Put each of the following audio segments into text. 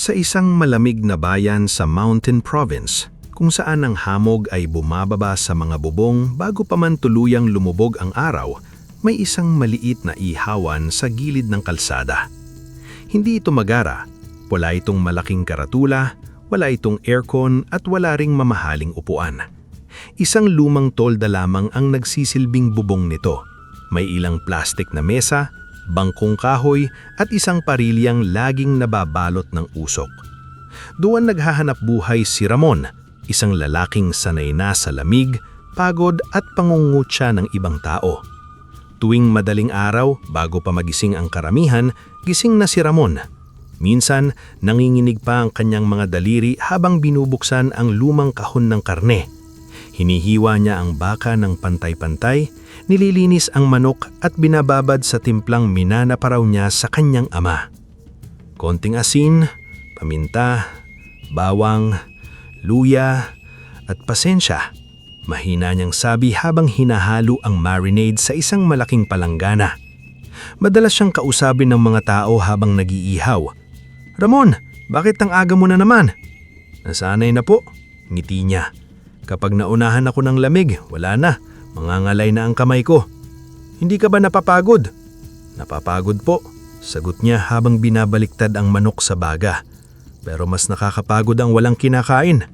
Sa isang malamig na bayan sa Mountain Province, kung saan ang hamog ay bumababa sa mga bubong bago pa man tuluyang lumubog ang araw, may isang maliit na ihawan sa gilid ng kalsada. Hindi ito magara, wala itong malaking karatula, wala itong aircon at wala ring mamahaling upuan. Isang lumang tolda lamang ang nagsisilbing bubong nito. May ilang plastik na mesa, bangkong kahoy at isang parilyang laging nababalot ng usok. Doon naghahanap buhay si Ramon, isang lalaking sanay na sa lamig, pagod at pangungutya ng ibang tao. Tuwing madaling araw, bago pa magising ang karamihan, gising na si Ramon. Minsan, nanginginig pa ang kanyang mga daliri habang binubuksan ang lumang kahon ng karne. Hinihiwa niya ang baka ng pantay-pantay, nililinis ang manok at binababad sa timplang minana pa raw niya sa kanyang ama. Konting asin, paminta, bawang, luya at pasensya. Mahina niyang sabi habang hinahalo ang marinade sa isang malaking palanggana. Madalas siyang kausapin ng mga tao habang nag-iihaw. "Ramon, bakit ang aga mo na naman?" "Nasanay na po," ngiti niya. "Kapag naunahan ako ng lamig, wala na. Mangangalay na ang kamay ko." "Hindi ka ba napapagod?" "Napapagod po," sagot niya habang binabaliktad ang manok sa baga. "Pero mas nakakapagod ang walang kinakain."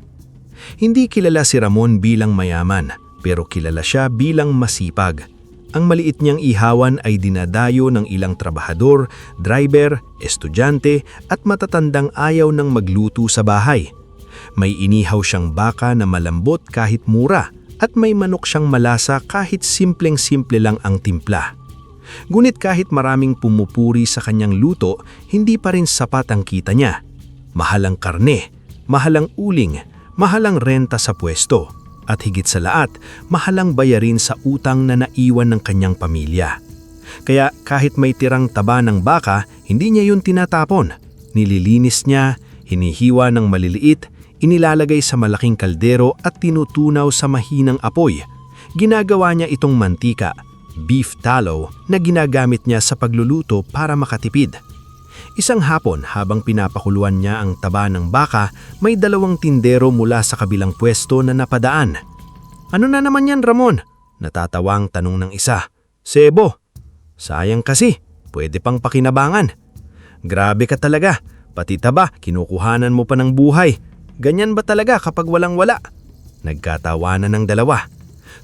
Hindi kilala si Ramon bilang mayaman, pero kilala siya bilang masipag. Ang maliit niyang ihawan ay dinadayo ng ilang trabahador, driver, estudyante at matatandang ayaw ng magluto sa bahay. May inihaw siyang baka na malambot kahit mura at may manok siyang malasa kahit simpleng-simple lang ang timpla. Ngunit kahit maraming pumupuri sa kanyang luto, hindi pa rin sapat ang kita niya. Mahal ang karne, mahal ang uling, mahal ang renta sa pwesto, at higit sa lahat, mahal ang bayarin sa utang na naiwan ng kanyang pamilya. Kaya kahit may tirang taba ng baka, hindi niya yun tinatapon. Nililinis niya, hinihiwa ng maliliit, inilalagay sa malaking kaldero at tinutunaw sa mahinang apoy. Ginagawa niya itong mantika, beef tallow, na ginagamit niya sa pagluluto para makatipid. Isang hapon habang pinapakuluan niya ang taba ng baka, may dalawang tindero mula sa kabilang pwesto na napadaan. "Ano na naman yan, Ramon?" natatawang tanong ng isa. "Sebo." "Sayang kasi, pwede pang pakinabangan." "Grabe ka talaga, pati taba, kinukuhanan mo pa ng buhay. Ganyan ba talaga kapag walang-wala?" Nagkatawanan ng dalawa.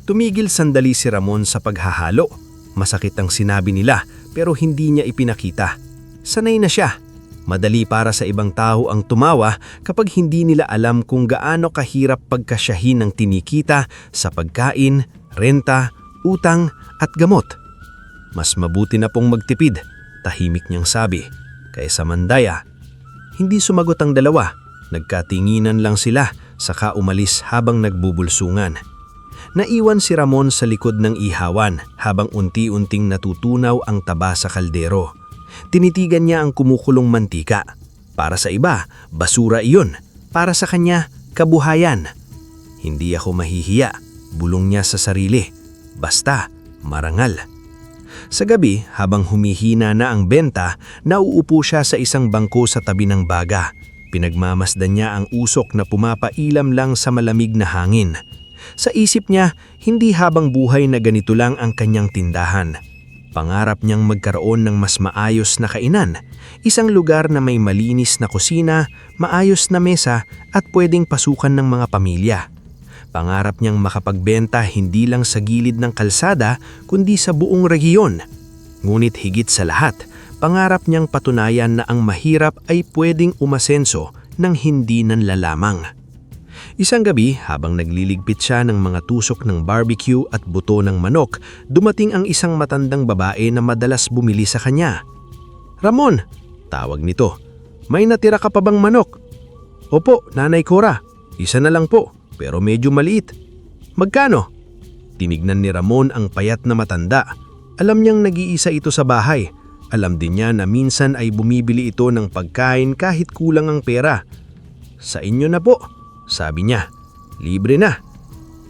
Tumigil sandali si Ramon sa paghahalo. Masakit ang sinabi nila pero hindi niya ipinakita. Sanay na siya. Madali para sa ibang tao ang tumawa kapag hindi nila alam kung gaano kahirap pagkasyahin ng tinikita sa pagkain, renta, utang at gamot. "Mas mabuti na pong magtipid," tahimik niyang sabi, "kaysa mandaya." Hindi sumagot ang dalawa. Nagkatinginan lang sila saka umalis habang nagbubulsungan. Naiwan si Ramon sa likod ng ihawan habang unti-unting natutunaw ang taba sa kaldero. Tinitigan niya ang kumukulong mantika. Para sa iba, basura iyon. Para sa kanya, kabuhayan. "Hindi ako mahihiya," bulong niya sa sarili. "Basta, marangal." Sa gabi, habang humihina na ang benta, nauupo siya sa isang bangko sa tabi ng baga. Pinagmamasdan niya ang usok na pumapailam lang sa malamig na hangin. Sa isip niya, hindi habang buhay na ganito lang ang kanyang tindahan. Pangarap niyang magkaroon ng mas maayos na kainan, isang lugar na may malinis na kusina, maayos na mesa at pwedeng pasukan ng mga pamilya. Pangarap niyang makapagbenta hindi lang sa gilid ng kalsada kundi sa buong rehiyon. Ngunit higit sa lahat, pangarap niyang patunayan na ang mahirap ay pwedeng umasenso ng hindi nanlalamang. Isang gabi, habang nagliligpit siya ng mga tusok ng barbecue at buto ng manok, dumating ang isang matandang babae na madalas bumili sa kanya. "Ramon," tawag nito, "may natira ka pa bang manok?" "Opo, Nanay Cora. Isa na lang po, pero medyo maliit." "Magkano?" Tinignan ni Ramon ang payat na matanda. Alam niyang nag-iisa ito sa bahay. Alam din niya na minsan ay bumibili ito ng pagkain kahit kulang ang pera. "Sa inyo na po," sabi niya. "Libre na."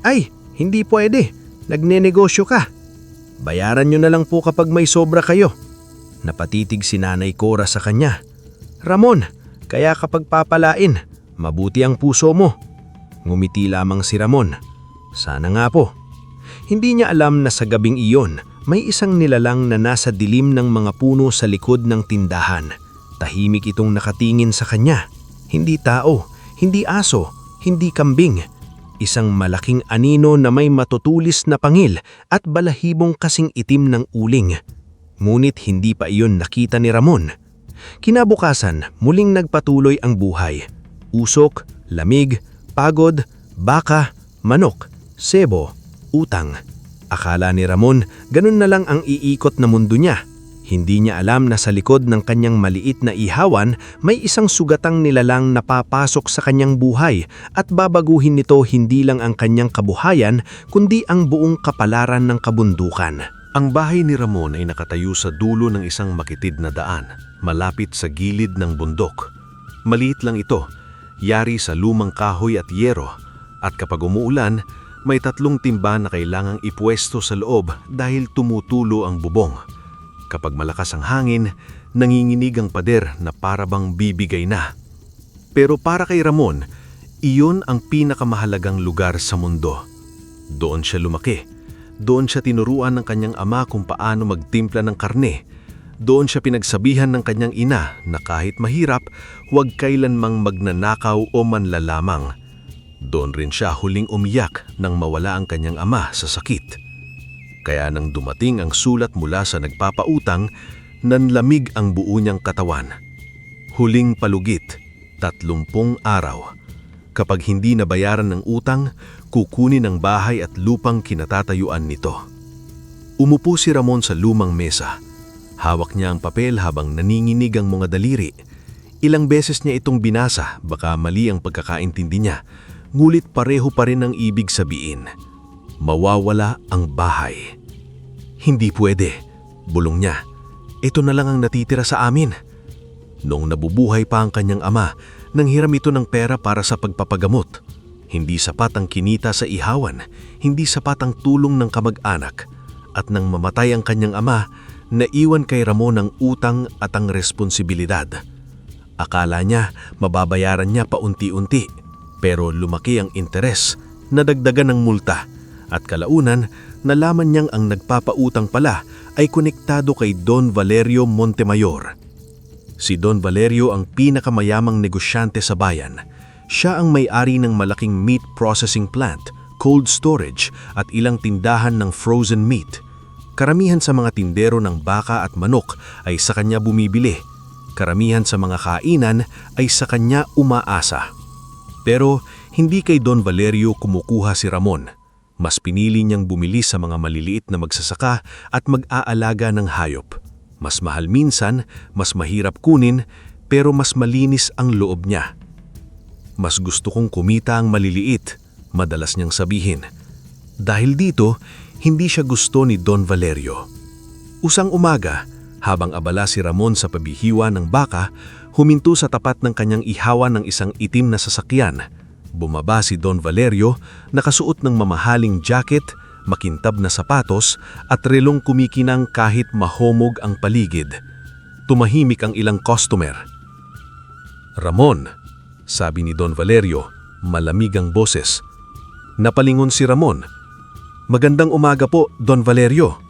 "Ay, hindi pwede. Nagnenegosyo ka." "Bayaran niyo na lang po kapag may sobra kayo." Napatitig si Nanay Cora sa kanya. "Ramon, Kaya kapag papalain, mabuti ang puso mo. Ngumiti lamang si Ramon. Sana nga po. Hindi niya alam na sa gabing iyon, may isang nilalang na nasa dilim ng mga puno sa likod ng tindahan. Tahimik itong nakatingin sa kanya. Hindi tao, hindi aso, hindi kambing. Isang malaking anino na may matutulis na pangil at balahibong kasing itim ng uling. Ngunit hindi pa iyon nakita ni Ramon. Kinabukasan, muling nagpatuloy ang buhay. Usok, lamig, pagod, baka, manok, sebo, utang. Akala ni Ramon, ganun na lang ang iikot na mundo niya. Hindi niya alam na sa likod ng kanyang maliit na ihawan, may isang sugatang nilalang na papasok sa kanyang buhay at babaguhin nito hindi lang ang kanyang kabuhayan, kundi ang buong kapalaran ng kabundukan. Ang bahay ni Ramon ay nakatayo sa dulo ng isang makitid na daan, malapit sa gilid ng bundok. Maliit lang ito, yari sa lumang kahoy at yero, at kapag umuulan, may 3 timba na kailangang ipwesto sa loob dahil tumutulo ang bubong. Kapag malakas ang hangin, nanginginig ang pader na parabang bibigay na. Pero para kay Ramon, iyon ang pinakamahalagang lugar sa mundo. Doon siya lumaki. Doon siya tinuruan ng kanyang ama kung paano magtimpla ng karne. Doon siya pinagsabihan ng kanyang ina na kahit mahirap, huwag kailanmang magnanakaw o manlalamang. Doon rin siya huling umiyak nang mawala ang kanyang ama sa sakit. Kaya nang dumating ang sulat mula sa nagpapautang, nanlamig ang buo niyang katawan. Huling palugit, 30 araw. Kapag hindi nabayaran ng utang, kukunin ang bahay at lupang kinatatayuan nito. Umupo si Ramon sa lumang mesa. Hawak niya ang papel habang naninginig ang mga daliri. Ilang beses niya itong binasa, baka mali ang pagkakaintindi niya, ngulit pareho pa rin ang ibig sabihin. Mawawala ang bahay. Hindi pwede, bulong niya. Ito na lang ang natitira sa amin. Noong nabubuhay pa ang kanyang ama, nanghiram ito ng pera para sa pagpapagamot. Hindi sapat ang kinita sa ihawan, hindi sapat ang tulong ng kamag-anak. At nang mamatay ang kanyang ama, naiwan kay Ramon ang utang at ang responsibilidad. Akala niya mababayaran niya paunti-unti, pero lumaki ang interes, nadagdagan ng multa, at kalaunan nalaman niyang ang nagpapautang pala ay konektado kay Don Valerio Montemayor. Si Don Valerio ang pinakamayamang negosyante sa bayan. Siya ang may-ari ng malaking meat processing plant, cold storage at ilang tindahan ng frozen meat. Karamihan sa mga tindero ng baka at manok ay sa kanya bumibili. Karamihan sa mga kainan ay sa kanya umaasa. Pero hindi kay Don Valerio kumukuha si Ramon. Mas pinili niyang bumili sa mga maliliit na magsasaka at mag-aalaga ng hayop. Mas mahal minsan, mas mahirap kunin, pero mas malinis ang loob niya. Mas gusto kong kumita ang maliliit, madalas niyang sabihin. Dahil dito, hindi siya gusto ni Don Valerio. Usang umaga, habang abala si Ramon sa pabihiwa ng baka, huminto sa tapat ng kanyang ihawan ng isang itim na sasakyan. Bumaba si Don Valerio, nakasuot ng mamahaling jacket, makintab na sapatos at relong kumikinang kahit mahomog ang paligid. Tumahimik ang ilang customer. "Ramon," sabi ni Don Valerio, malamig ang boses. Napalingon si Ramon. "Magandang umaga po, Don Valerio."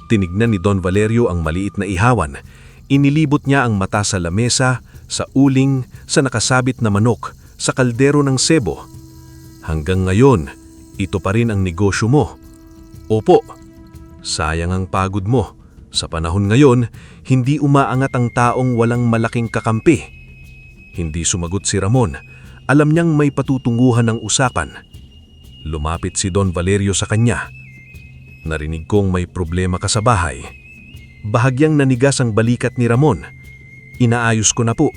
Tinignan ni Don Valerio ang maliit na ihawan. Inilibot niya ang mata sa lamesa, sa uling, sa nakasabit na manok, sa kaldero ng sebo. "Hanggang ngayon, ito pa rin ang negosyo mo." "Opo." "Sayang ang pagod mo. Sa panahon ngayon, hindi umaangat ang taong walang malaking kakampi." Hindi sumagot si Ramon. Alam niyang may patutunguhan ng usapan. Lumapit si Don Valerio sa kanya. "Narinig kong may problema ka sa bahay." Bahagyang nanigas ang balikat ni Ramon. "Inaayos ko na po."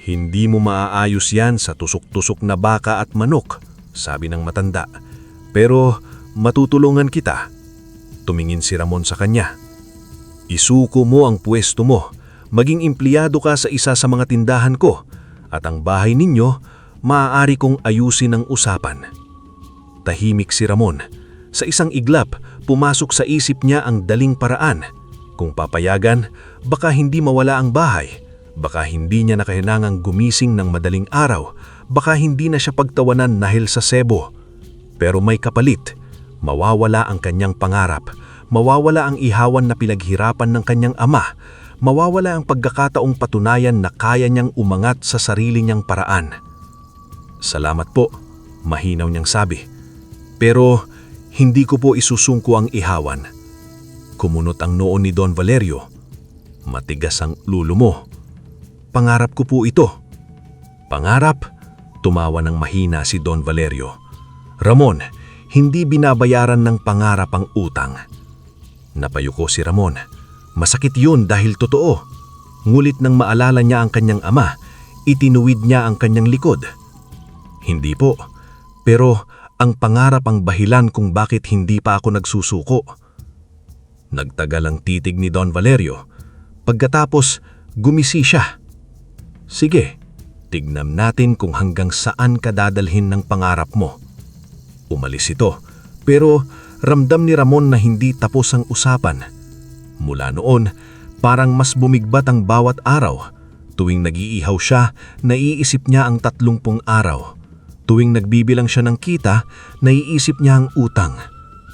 "Hindi mo maaayos yan sa tusok-tusok na baka at manok," sabi ng matanda. "Pero matutulungan kita." Tumingin si Ramon sa kanya. "Isuko mo ang pwesto mo. Maging empleyado ka sa isa sa mga tindahan ko. At ang bahay ninyo, maaari kong ayusin ang usapan." Tahimik si Ramon. Sa isang iglap, pumasok sa isip niya ang daling paraan. Kung papayagan, baka hindi mawala ang bahay. Baka hindi niya na kailangang gumising ng madaling araw, baka hindi na siya pagtawanan dahil sa sebo. Pero may kapalit, mawawala ang kanyang pangarap, mawawala ang ihawan na pinaghirapan ng kanyang ama, mawawala ang pagkakataong patunayan na kaya niyang umangat sa sarili niyang paraan. Salamat po, mahinaw niyang sabi. Pero hindi ko po isusungko ang ihawan. Kumunot ang noo ni Don Valerio. Matigas ang lulo mo. Pangarap ko po ito. Pangarap? Tumawa ng mahina si Don Valerio. Ramon, hindi binabayaran ng pangarap ang utang. Napayuko si Ramon. Masakit yun dahil totoo. Ngulit nang maalala niya ang kanyang ama, itinuwid niya ang kanyang likod. Hindi po, pero ang pangarap ang dahilan kung bakit hindi pa ako nagsusuko. Nagtagal ang titig ni Don Valerio. Pagkatapos, gumisi siya. Sige, tignan natin kung hanggang saan ka dadalhin ng pangarap mo. Umalis ito, pero ramdam ni Ramon na hindi tapos ang usapan. Mula noon, parang mas bumigbat ang bawat araw. Tuwing nag-iihaw siya, naiisip niya ang 30 araw. Tuwing nagbibilang siya ng kita, naiisip niya ang utang.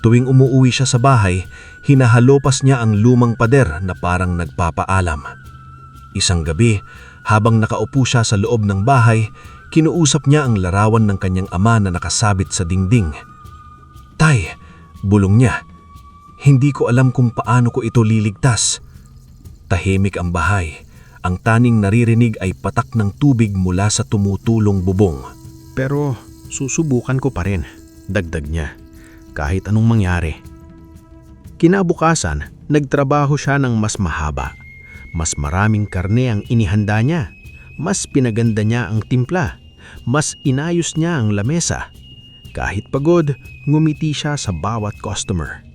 Tuwing umuuwi siya sa bahay, hinahalopas niya ang lumang pader na parang nagpapaalam. Isang gabi, habang nakaupo siya sa loob ng bahay, kinuusap niya ang larawan ng kanyang ama na nakasabit sa dingding. "Tay," bulong niya, "hindi ko alam kung paano ko ito liligtas." Tahimik ang bahay. Ang taning naririnig ay patak ng tubig mula sa tumutulong bubong. Pero susubukan ko pa rin, dagdag niya, kahit anong mangyari. Kinabukasan, nagtrabaho siya ng mas mahaba. Mas maraming karne ang inihanda niya. Mas pinaganda niya ang timpla. Mas inayos niya ang lamesa. Kahit pagod, ngumiti siya sa bawat customer.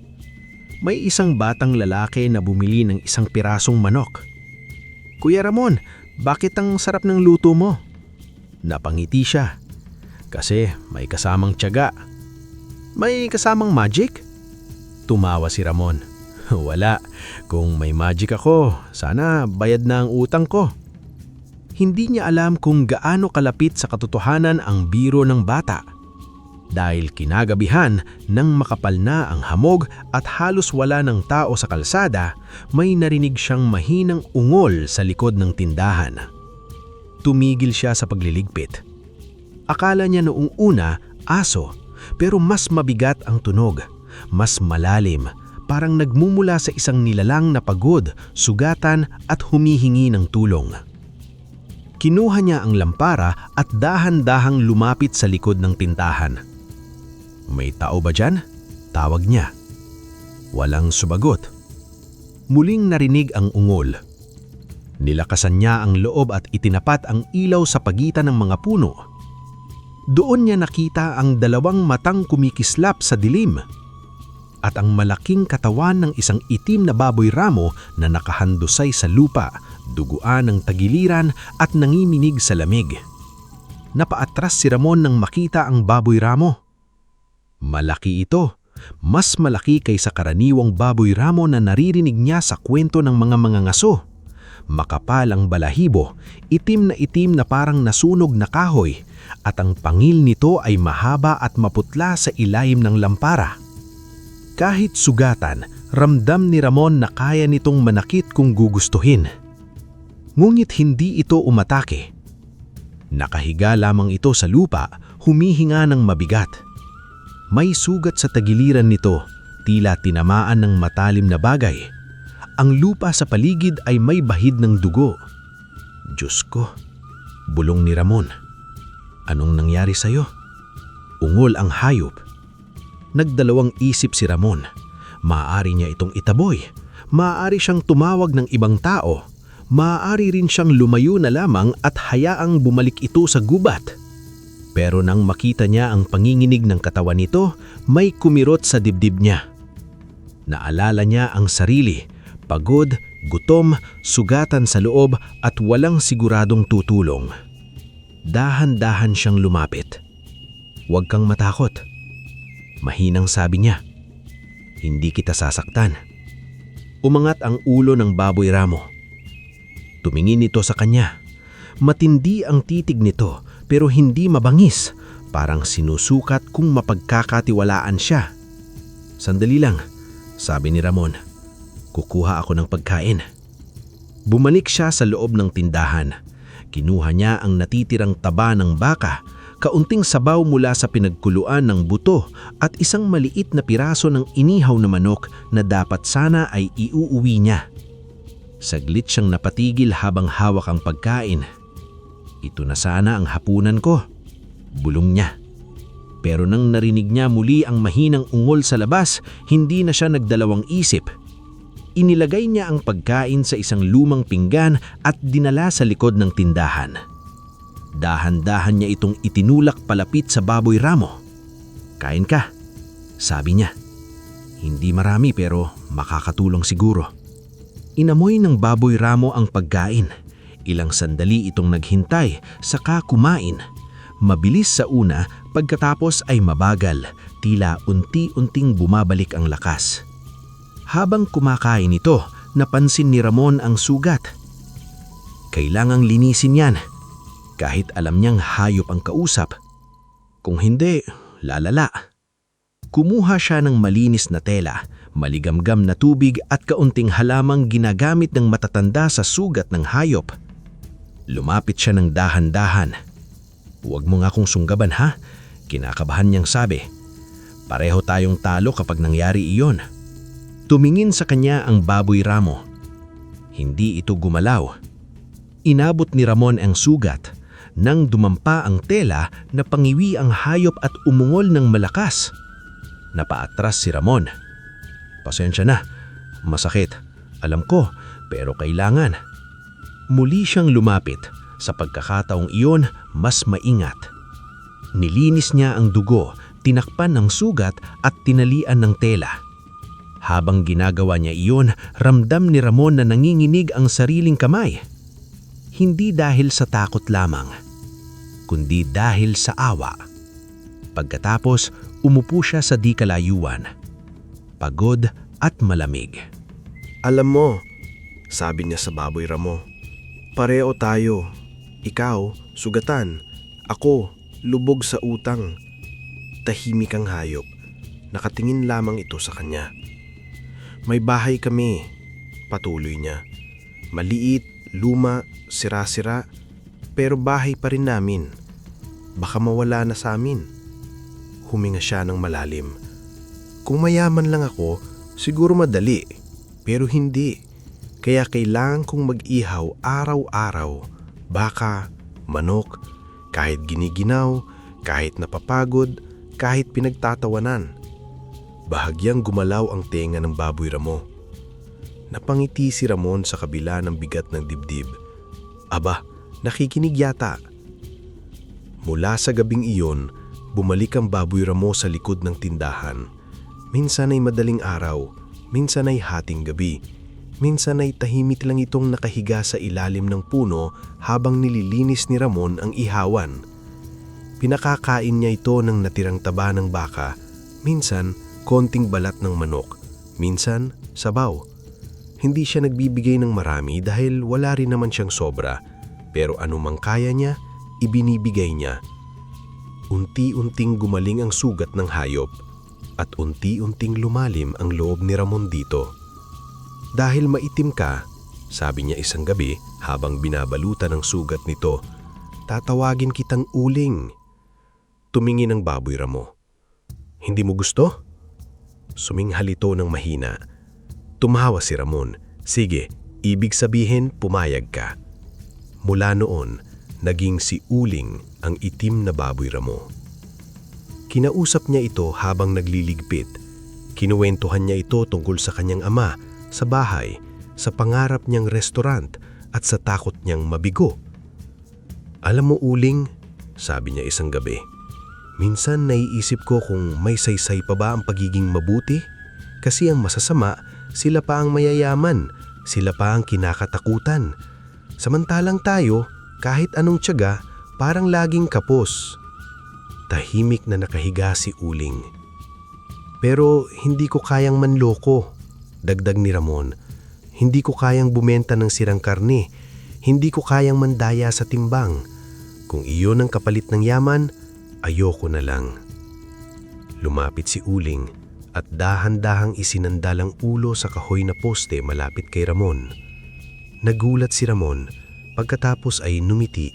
May isang batang lalaki na bumili ng isang pirasong manok. "Kuya Ramon, bakit ang sarap ng luto mo?" Napangiti siya. "Kasi may kasamang tiyaga." "May kasamang magic?" Tumawa si Ramon. "Wala. Kung may magic ako, sana bayad na ang utang ko." Hindi niya alam kung gaano kalapit sa katotohanan ang biro ng bata. Dahil kinagabihan nang makapal na ang hamog at halos wala ng tao sa kalsada, may narinig siyang mahinang ungol sa likod ng tindahan. Tumigil siya sa pagliligpit. Akala niya noong una aso, pero mas mabigat ang tunog, mas malalim, parang nagmumula sa isang nilalang na pagod, sugatan at humihingi ng tulong. Kinuha niya ang lampara at dahan-dahang lumapit sa likod ng tindahan. "May tao ba dyan?" tawag niya. Walang sumagot. Muling narinig ang ungol. Nilakasan niya ang loob at itinapat ang ilaw sa pagitan ng mga puno. Doon niya nakita ang 2 matang kumikislap sa dilim at ang malaking katawan ng isang itim na baboy ramo na nakahandusay sa lupa, duguan ng tagiliran at nangiminig sa lamig. Napaatras si Ramon nang makita ang baboy ramo. Malaki ito, mas malaki kaysa karaniwang baboy ramo na naririnig niya sa kwento ng mga mangangaso. Makapal ang balahibo, itim na parang nasunog na kahoy, at ang pangil nito ay mahaba at maputla sa ilalim ng lampara. Kahit sugatan, ramdam ni Ramon na kaya nitong manakit kung gugustuhin. Ngunit hindi ito umatake. Nakahiga lamang ito sa lupa, humihinga ng mabigat. May sugat sa tagiliran nito, tila tinamaan ng matalim na bagay. Ang lupa sa paligid ay may bahid ng dugo. "Diyos ko," bulong ni Ramon. "Anong nangyari sa'yo?" Ungol ang hayop. Nagdalawang isip si Ramon. Maaari niya itong itaboy. Maaari siyang tumawag ng ibang tao. Maaari rin siyang lumayo na lamang at hayaang bumalik ito sa gubat. Pero nang makita niya ang panginginig ng katawan nito, may kumirot sa dibdib niya. Naalala niya ang sarili, pagod, gutom, sugatan sa loob at walang siguradong tutulong. Dahan-dahan siyang lumapit. "Huwag kang matakot." Mahinang sabi niya, "Hindi kita sasaktan." Umangat ang ulo ng baboy ramo. Tumingin ito sa kanya. Matindi ang titig nito pero hindi mabangis. Parang sinusukat kung mapagkakatiwalaan siya. Sandali lang, sabi ni Ramon. Kukuha ako ng pagkain. Bumalik siya sa loob ng tindahan. Kinuha niya ang natitirang taba ng baka, kaunting sabaw mula sa pinagkuluan ng buto at isang maliit na piraso ng inihaw na manok na dapat sana ay iuuwi niya. Saglit siyang napatigil habang hawak ang pagkain. Ito na sana ang hapunan ko, bulong niya. Pero nang narinig niya muli ang mahinang ungol sa labas, hindi na siya nagdalawang isip. Inilagay niya ang pagkain sa isang lumang pinggan at dinala sa likod ng tindahan. Dahan-dahan niya itong itinulak palapit sa baboy ramo. Kain ka, sabi niya. Hindi marami pero makakatulong siguro. Inamoy ng baboy ramo ang pagkain. Ilang sandali itong naghintay, saka kumain. Mabilis sa una, pagkatapos ay mabagal, tila unti-unting bumabalik ang lakas. Habang kumakain ito, napansin ni Ramon ang sugat. Kailangang linisin yan, kahit alam niyang hayop ang kausap. Kung hindi, lalala. Kumuha siya ng malinis na tela, maligamgam na tubig at kaunting halamang ginagamit ng matatanda sa sugat ng hayop. Lumapit siya ng dahan-dahan. Huwag mo nga akong sunggaban ha, kinakabahan niyang sabi. Pareho tayong talo kapag nangyari iyon. Tumingin sa kanya ang baboy ramo. Hindi ito gumalaw. Inabot ni Ramon ang sugat. Nang dumampa ang tela, napangiwi ang hayop at umungol ng malakas. Napaatras si Ramon. Pasensya na, masakit. Alam ko, pero kailangan. Muli siyang lumapit. Sa pagkakataong iyon, mas maingat. Nilinis niya ang dugo, tinakpan ng sugat at tinalian ng tela. Habang ginagawa niya iyon, ramdam ni Ramon na nanginginig ang sariling kamay. Hindi dahil sa takot lamang, kundi dahil sa awa. Pagkatapos, umupo siya sa di kalayuan. Pagod at malamig. Alam mo, sabi niya sa baboy ramo, pareho tayo. Ikaw, sugatan. Ako, lubog sa utang. Tahimik ang hayop. Nakatingin lamang ito sa kanya. May bahay kami, patuloy niya. Maliit, luma, sira-sira, pero bahay pa rin namin. Baka mawala na sa amin. Huminga siya ng malalim. Kung mayaman lang ako, siguro madali, pero hindi. Kaya kailangan kong mag-ihaw araw-araw. Baka, manok, kahit giniginaw, kahit napapagod, kahit pinagtatawanan. Bahagyang gumalaw ang tenga ng baboy ramo. Napangiti si Ramon sa kabila ng bigat ng dibdib. Aba, nakikinig yata. Mula sa gabing iyon, bumalik ang baboy ramo sa likod ng tindahan. Minsan ay madaling araw, minsan ay hating gabi. Minsan ay tahimik lang itong nakahiga sa ilalim ng puno habang nililinis ni Ramon ang ihawan. Pinakakain niya ito ng natirang taba ng baka, minsan konting balat ng manok, minsan sabaw. Hindi siya nagbibigay ng marami dahil wala rin naman siyang sobra, pero anumang kaya niya, ibinibigay niya. Unti-unting gumaling ang sugat ng hayop at unti-unting lumalim ang loob ni Ramon dito. Dahil maitim ka, sabi niya isang gabi habang binabalutan ang sugat nito, tatawagin kitang uling. Tumingin ang baboy ramo. Hindi mo gusto? Suminghal ito ng mahina. Tumawa si Ramon. Sige, ibig sabihin pumayag ka. Mula noon, naging si Uling ang itim na baboy ramo. Kinausap niya ito habang nagliligpit. Kinuwentuhan niya ito tungkol sa kanyang ama, sa bahay, sa pangarap niyang restaurant at sa takot niyang mabigo. Alam mo Uling, sabi niya isang gabi, minsan naiisip ko kung may saysay pa ba ang pagiging mabuti? Kasi ang masasama, sila pa ang mayayaman, sila pa ang kinakatakutan. Samantalang tayo, kahit anong tiyaga, parang laging kapos. Tahimik na nakahiga si Uling. Pero hindi ko kayang manloko, dagdag ni Ramon. Hindi ko kayang bumenta ng sirang karne. Hindi ko kayang mandaya sa timbang. Kung iyon ang kapalit ng yaman, ayoko na lang. Lumapit si Uling at dahan-dahang isinandal ang ulo sa kahoy na poste malapit kay Ramon. Nagulat si Ramon pagkatapos ay numiti.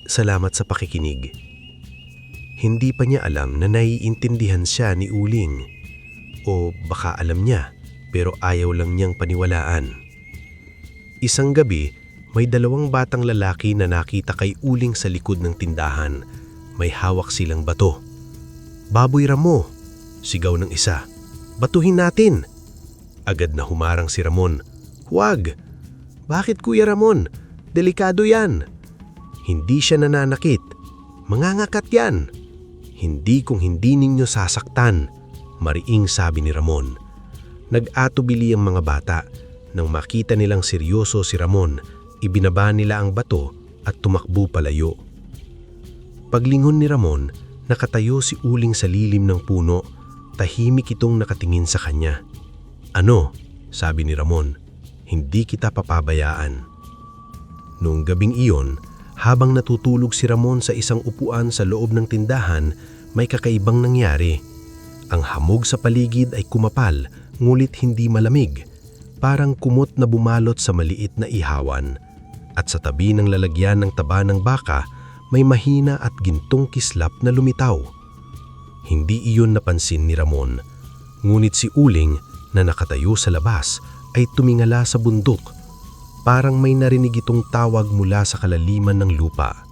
Salamat sa pakikinig. Hindi pa niya alam na naiintindihan siya ni Uling. O baka alam niya pero ayaw lang niyang paniwalaan. Isang gabi, may dalawang batang lalaki na nakita kay Uling sa likod ng tindahan. May hawak silang bato. "Baboy Ramo!" sigaw ng isa. "Batuhin natin!" Agad na humarang si Ramon. "Huwag! Bakit Kuya Ramon? Delikado yan!" "Hindi siya nananakit. Mangangakat yan!" "Hindi kung hindi ninyo sasaktan," mariing sabi ni Ramon. Nag-atubili ang mga bata. Nang makita nilang seryoso si Ramon, ibinaba nila ang bato at tumakbo palayo. Paglingon ni Ramon, nakatayo si Uling sa lilim ng puno. Tahimik itong nakatingin sa kanya. "Ano?" sabi ni Ramon. "Hindi kita papabayaan." Noong gabing iyon, habang natutulog si Ramon sa isang upuan sa loob ng tindahan, may kakaibang nangyari. Ang hamog sa paligid ay kumapal, ngulit hindi malamig. Parang kumot na bumalot sa maliit na ihawan. At sa tabi ng lalagyan ng taba ng baka, may mahina at gintong kislap na lumitaw. Hindi iyon napansin ni Ramon. Ngunit si Uling na nakatayo sa labas ay tumingala sa bundok. Parang may narinig itong tawag mula sa kalaliman ng lupa.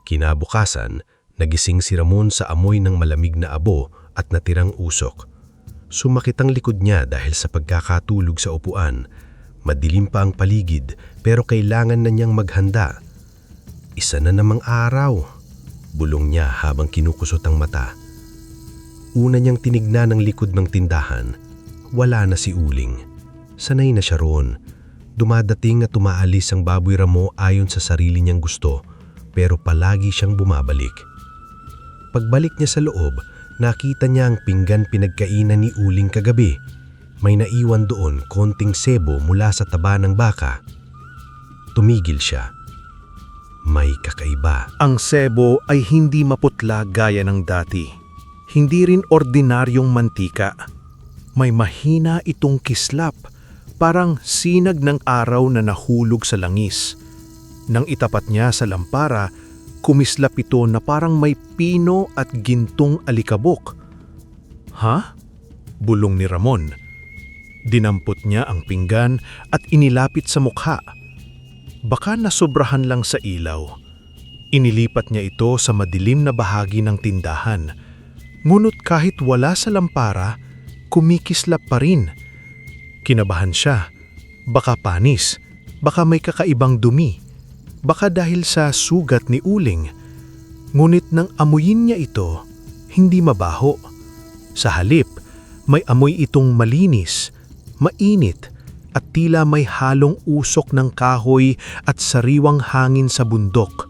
Kinabukasan, nagising si Ramon sa amoy ng malamig na abo at natirang usok. Sumakit ang likod niya dahil sa pagkakatulog sa upuan. Madilim pa ang paligid pero kailangan na niyang maghanda. "Isa na namang araw," bulong niya habang kinukusot ang mata. Una niyang tinignan ang likod ng tindahan. Wala na si Uling. Sanay na siya roon. Dumadating at umaalis ang Baboy Ramo ayon sa sarili niyang gusto, pero palagi siyang bumabalik. Pagbalik niya sa loob, nakita niya ang pinggan pinagkainan ni Uling kagabi. May naiwan doon konting sebo mula sa taba ng baka. Tumigil siya. May kakaiba. Ang sebo ay hindi maputla gaya ng dati. Hindi rin ordinaryong mantika. May mahina itong kislap, parang sinag ng araw na nahulog sa langis. Nang itapat niya sa lampara, kumislap ito na parang may pino at gintong alikabok. "Ha?" bulong ni Ramon. Dinampot niya ang pinggan at inilapit sa mukha. Baka nasobrahan lang sa ilaw. Inilipat niya ito sa madilim na bahagi ng tindahan. Ngunit kahit wala sa lampara, kumikislap pa rin. Kinabahan siya. Baka panis, baka may kakaibang dumi, baka dahil sa sugat ni Uling. Ngunit nang amuyin niya ito, hindi mabaho. Sa halip, may amoy itong malinis, mainit, at tila may halong usok ng kahoy at sariwang hangin sa bundok.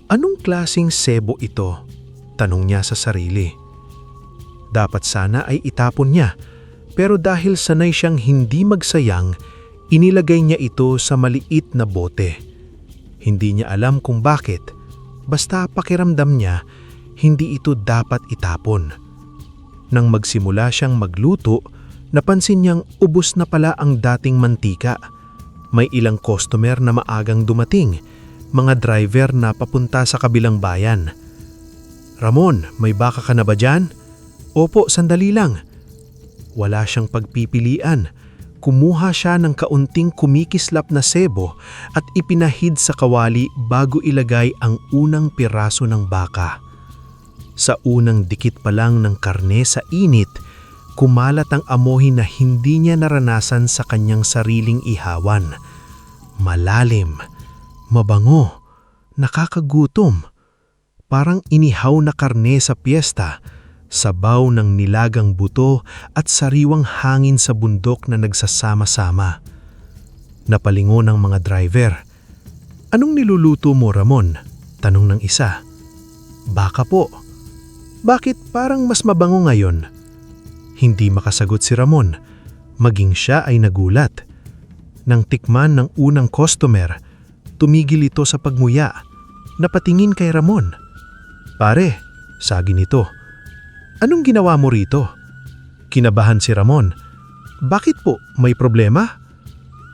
"Anong klaseng sebo ito?" tanong niya sa sarili. Dapat sana ay itapon niya, pero dahil sanay siyang hindi magsayang, inilagay niya ito sa maliit na bote. Hindi niya alam kung bakit, basta pakiramdam niya, hindi ito dapat itapon. Nang magsimula siyang magluto, napansin niyang ubos na pala ang dating mantika. May ilang customer na maagang dumating, mga driver na papunta sa kabilang bayan. "Ramon, may baka ka na ba dyan?" "Opo, sandali lang." Wala siyang pagpipilian. Kumuha siya ng kaunting kumikislap na sebo at ipinahid sa kawali bago ilagay ang unang piraso ng baka. Sa unang dikit pa lang ng karne sa init, kumalat ang amoy na hindi niya naranasan sa kanyang sariling ihawan. Malalim, mabango, nakakagutom. Parang inihaw na karne sa piyesta, sabaw ng nilagang buto at sariwang hangin sa bundok na nagsasama-sama. Napalingon ang mga driver. "Anong niluluto mo, Ramon?" tanong ng isa. "Baka po." "Bakit parang mas mabango ngayon?" Hindi makasagot si Ramon. Maging siya ay nagulat. Nang tikman ng unang customer, tumigil ito sa pagmuya. Napatingin kay Ramon. "Pare," sagi nito, "anong ginawa mo rito?" Kinabahan si Ramon. "Bakit po? May problema?"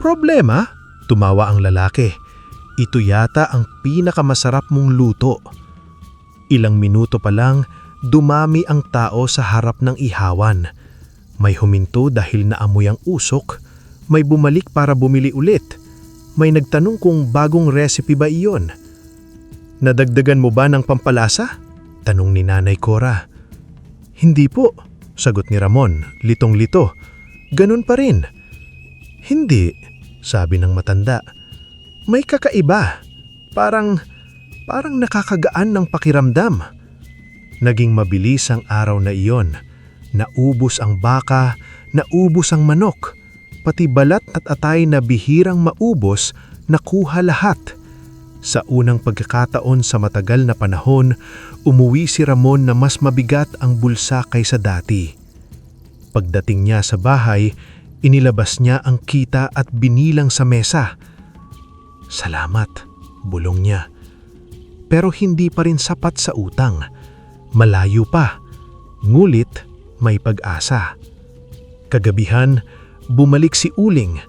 "Problema?" Tumawa ang lalaki. "Ito yata ang pinakamasarap mong luto." Ilang minuto pa lang, dumami ang tao sa harap ng ihawan. May huminto dahil naamoy ang usok. May bumalik para bumili ulit. May nagtanong kung bagong recipe ba iyon. "Nadagdagan mo ba ng pampalasa?" tanong ni Nanay Cora. "Hindi po," sagot ni Ramon, litong-lito. "Ganun pa rin." "Hindi," sabi ng matanda. "May kakaiba. Parang nakakagaan ng pakiramdam." Naging mabilis ang araw na iyon. Naubos ang baka, naubos ang manok. Pati balat at atay na bihirang maubos, nakuha lahat. Sa unang pagkakataon sa matagal na panahon, umuwi si Ramon na mas mabigat ang bulsa kaysa dati. Pagdating niya sa bahay, inilabas niya ang kita at binilang sa mesa. "Salamat," bulong niya. Pero hindi pa rin sapat sa utang. Malayo pa. Ngulit may pag-asa. Kagabihan, bumalik si Uling.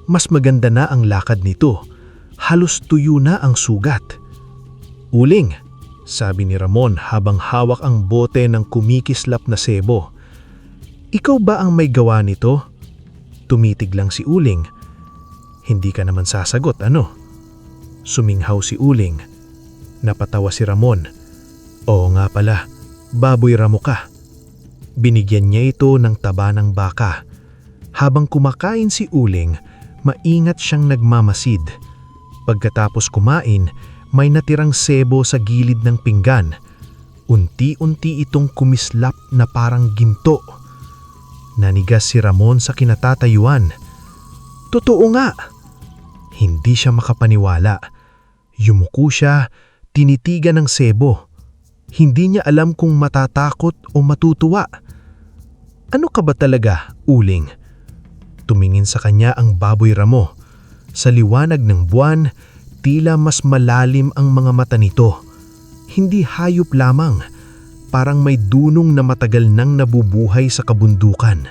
Mas maganda na ang lakad nito. Halos tuyo na ang sugat. "Uling," sabi ni Ramon habang hawak ang bote ng kumikislap na sebo. "Ikaw ba ang may gawa nito?" Tumitig lang si Uling. "Hindi ka naman sasagot, ano?" Suminghaw si Uling. Napatawa si Ramon. "Oo nga pala, baboy ramo ka." Binigyan niya ito ng taba ng baka. Habang kumakain si Uling, maingat siyang nagmamasid. Pagkatapos kumain, may natirang sebo sa gilid ng pinggan. Unti-unti itong kumislap na parang ginto. Nanigas si Ramon sa kinatatayuan. "Totoo nga!" Hindi siya makapaniwala. Yumuko siya, tinitigan ng sebo. Hindi niya alam kung matatakot o matutuwa. "Ano ka ba talaga, Uling?" Tumingin sa kanya ang baboy ramo. Sa liwanag ng buwan, tila mas malalim ang mga mata nito. Hindi hayop lamang, parang may dunong na matagal nang nabubuhay sa kabundukan.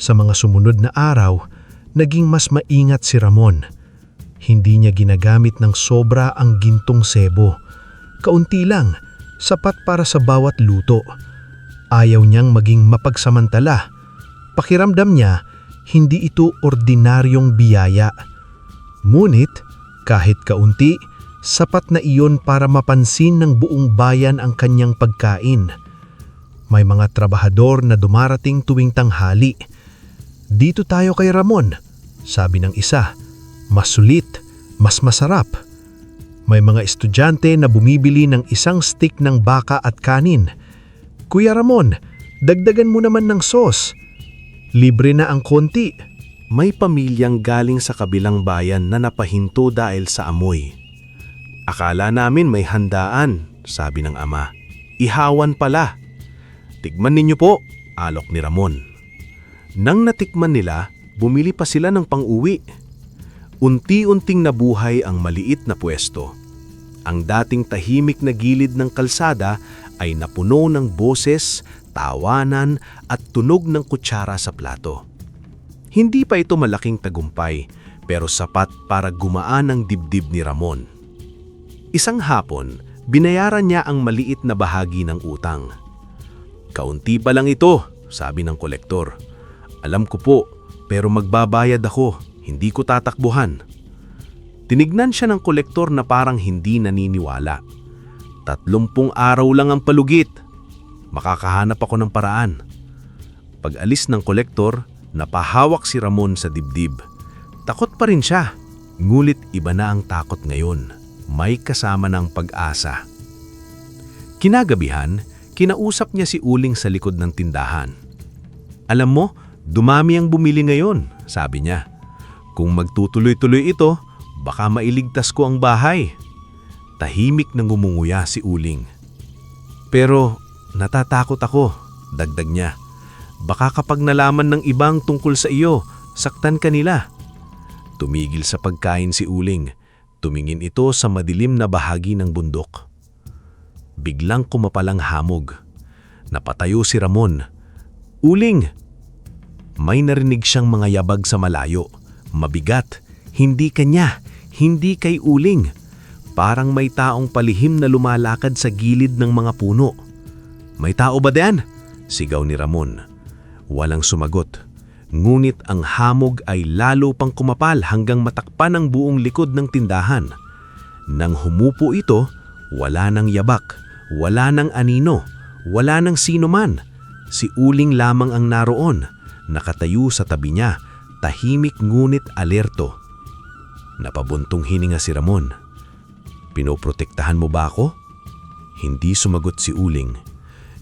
Sa mga sumunod na araw, naging mas maingat si Ramon. Hindi niya ginagamit ng sobra ang gintong sebo. Kaunti lang, sapat para sa bawat luto. Ayaw niyang maging mapagsamantala. Pakiramdam niya, hindi ito ordinaryong biyaya. Ngunit, kahit kaunti, sapat na iyon para mapansin ng buong bayan ang kanyang pagkain. May mga trabahador na dumarating tuwing tanghali. "Dito tayo kay Ramon," sabi ng isa. "Mas sulit, mas masarap." May mga estudyante na bumibili ng isang stick ng baka at kanin. "Kuya Ramon, dagdagan mo naman ng sauce. Libre na ang konti." May pamilyang galing sa kabilang bayan na napahinto dahil sa amoy. "Akala namin may handaan," sabi ng ama. "Ihawan pala." "Tikman ninyo po," alok ni Ramon. Nang natikman nila, bumili pa sila ng pang-uwi. Unti-unting nabuhay ang maliit na pwesto. Ang dating tahimik na gilid ng kalsada ay napuno ng boses, tawanan at tunog ng kutsara sa plato. Hindi pa ito malaking tagumpay, pero sapat para gumaan ang dibdib ni Ramon. Isang hapon, binayaran niya ang maliit na bahagi ng utang. "Kaunti pa lang ito," sabi ng kolektor. "Alam ko po, pero magbabayad ako, hindi ko tatakbuhan." Tinignan siya ng kolektor na parang hindi naniniwala. 30 araw lang ang palugit. Makakahanap ako ng paraan." Pag-alis ng kolektor, napahawak si Ramon sa dibdib. Takot pa rin siya, ngulit iba na ang takot ngayon. May kasama ng pag-asa. Kinagabihan, kinausap niya si Uling sa likod ng tindahan. "Alam mo, dumami ang bumili ngayon," sabi niya. "Kung magtutuloy-tuloy ito, baka mailigtas ko ang bahay." Tahimik na ngumunguya si Uling. "Pero natatakot ako," dagdag niya. "Baka kapag nalaman ng ibang tungkol sa iyo, saktan ka nila." Tumigil sa pagkain si Uling. Tumingin ito sa madilim na bahagi ng bundok. Biglang kumapalang hamog. Napatayo si Ramon. "Uling!" May narinig siyang mga yabag sa malayo. Mabigat. Hindi kanya. Hindi kay Uling. Parang may taong palihim na lumalakad sa gilid ng mga puno. "May tao ba diyan?" sigaw ni Ramon. Walang sumagot. Ngunit ang hamog ay lalo pang kumapal hanggang matakpan ang buong likod ng tindahan. Nang humupo ito, wala nang yabak, wala nang anino, wala nang sino man. Si Uling lamang ang naroon, nakatayo sa tabi niya, tahimik ngunit alerto. Napabuntong hininga si Ramon. "Pinoprotektahan mo ba ako?" Hindi sumagot si Uling.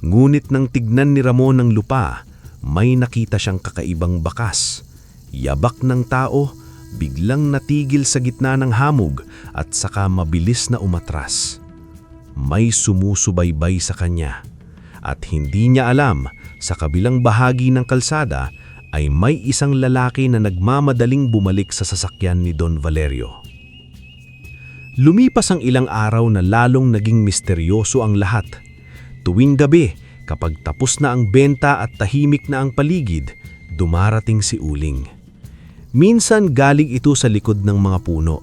Ngunit nang tignan ni Ramon ang lupa, may nakita siyang kakaibang bakas. Yabak ng tao, biglang natigil sa gitna ng hamog at saka mabilis na umatras. May sumusubaybay sa kanya. At hindi niya alam, sa kabilang bahagi ng kalsada ay may isang lalaki na nagmamadaling bumalik sa sasakyan ni Don Valerio. Lumipas ang ilang araw na lalong naging misteryoso ang lahat. Tuwing gabi, kapag tapos na ang benta at tahimik na ang paligid, dumarating si Uling. Minsan galing ito sa likod ng mga puno.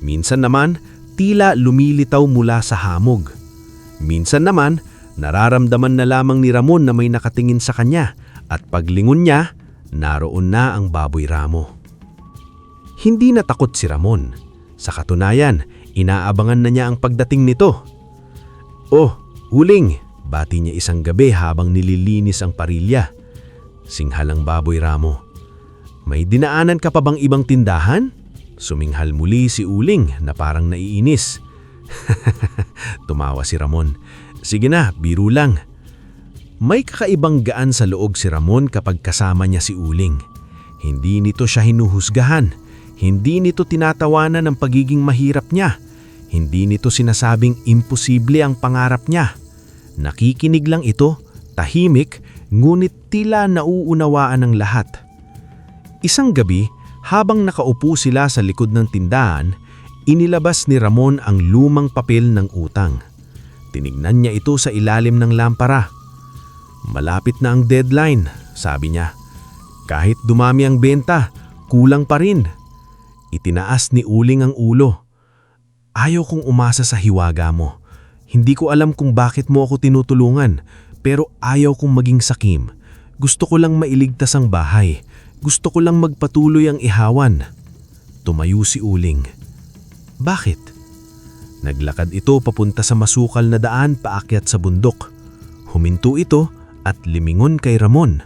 Minsan naman, tila lumilitaw mula sa hamog. Minsan naman, nararamdaman na lamang ni Ramon na may nakatingin sa kanya at paglingon niya, naroon na ang baboy ramo. Hindi natakot si Ramon. Sa katunayan, inaabangan na niya ang pagdating nito. "Oh, Uling!" bati niya isang gabi habang nililinis ang parilya. Singhal ang baboy ramo. "May dinaanan ka pa bang ibang tindahan?" Suminghal muli si Uling na parang naiinis. Tumawa si Ramon. "Sige na, biro lang." May kakaibang gaan sa loob si Ramon kapag kasama niya si Uling. Hindi nito siya hinuhusgahan. Hindi nito tinatawanan ang pagiging mahirap niya. Hindi nito sinasabing imposible ang pangarap niya. Nakikinig lang ito, tahimik, ngunit tila nauunawaan ng lahat. Isang gabi, habang nakaupo sila sa likod ng tindahan, inilabas ni Ramon ang lumang papel ng utang. Tinignan niya ito sa ilalim ng lampara. "Malapit na ang deadline," sabi niya. "Kahit dumami ang benta, kulang pa rin." Itinaas ni Uling ang ulo. "Ayaw kong umasa sa hiwaga mo. Hindi ko alam kung bakit mo ako tinutulungan, pero ayaw kong maging sakim. Gusto ko lang mailigtas ang bahay. Gusto ko lang magpatuloy ang ihawan." Tumayo si Uling. "Bakit?" Naglakad ito papunta sa masukal na daan paakyat sa bundok. Huminto ito at limingon kay Ramon.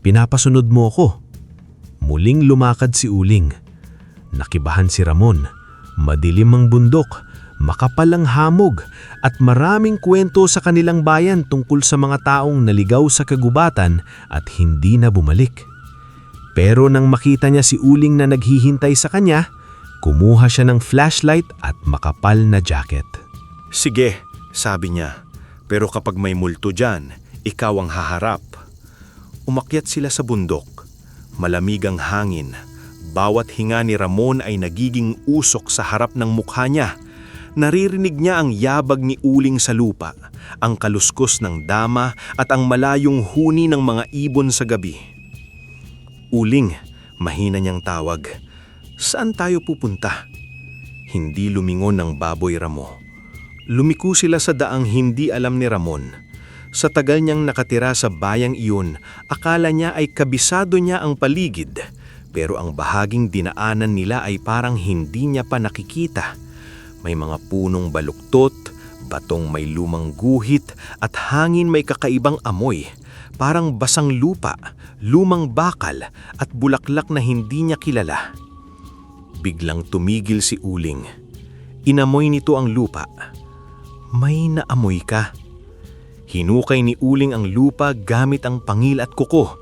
"Pinapasunod mo ako." Muling lumakad si Uling. Nakibahan si Ramon. Madilim ang bundok, makapal ang hamog, at maraming kwento sa kanilang bayan tungkol sa mga taong naligaw sa kagubatan at hindi na bumalik. Pero nang makita niya si Uling na naghihintay sa kanya, kumuha siya ng flashlight at makapal na jacket. "Sige," sabi niya, "pero kapag may multo dyan, ikaw ang haharap." Umakyat sila sa bundok. Malamig ang hangin. Bawat hinga ni Ramon ay nagiging usok sa harap ng mukha niya. Naririnig niya ang yabag ni Uling sa lupa, ang kaluskos ng dama at ang malayong huni ng mga ibon sa gabi. "Uling," mahina niyang tawag. "Saan tayo pupunta?" Hindi lumingon ng baboy ramo. Lumiko sila sa daang hindi alam ni Ramon. Sa tagal niyang nakatira sa bayang iyon, akala niya ay kabisado niya ang paligid. Pero ang bahaging dinaanan nila ay parang hindi niya pa nakikita. May mga punong baluktot, batong may lumang guhit at hangin may kakaibang amoy. Parang basang lupa, lumang bakal at bulaklak na hindi niya kilala. Biglang tumigil si Uling. Inamoy nito ang lupa. "May naamoy ka." Hinukay ni Uling ang lupa gamit ang pangil at kuko.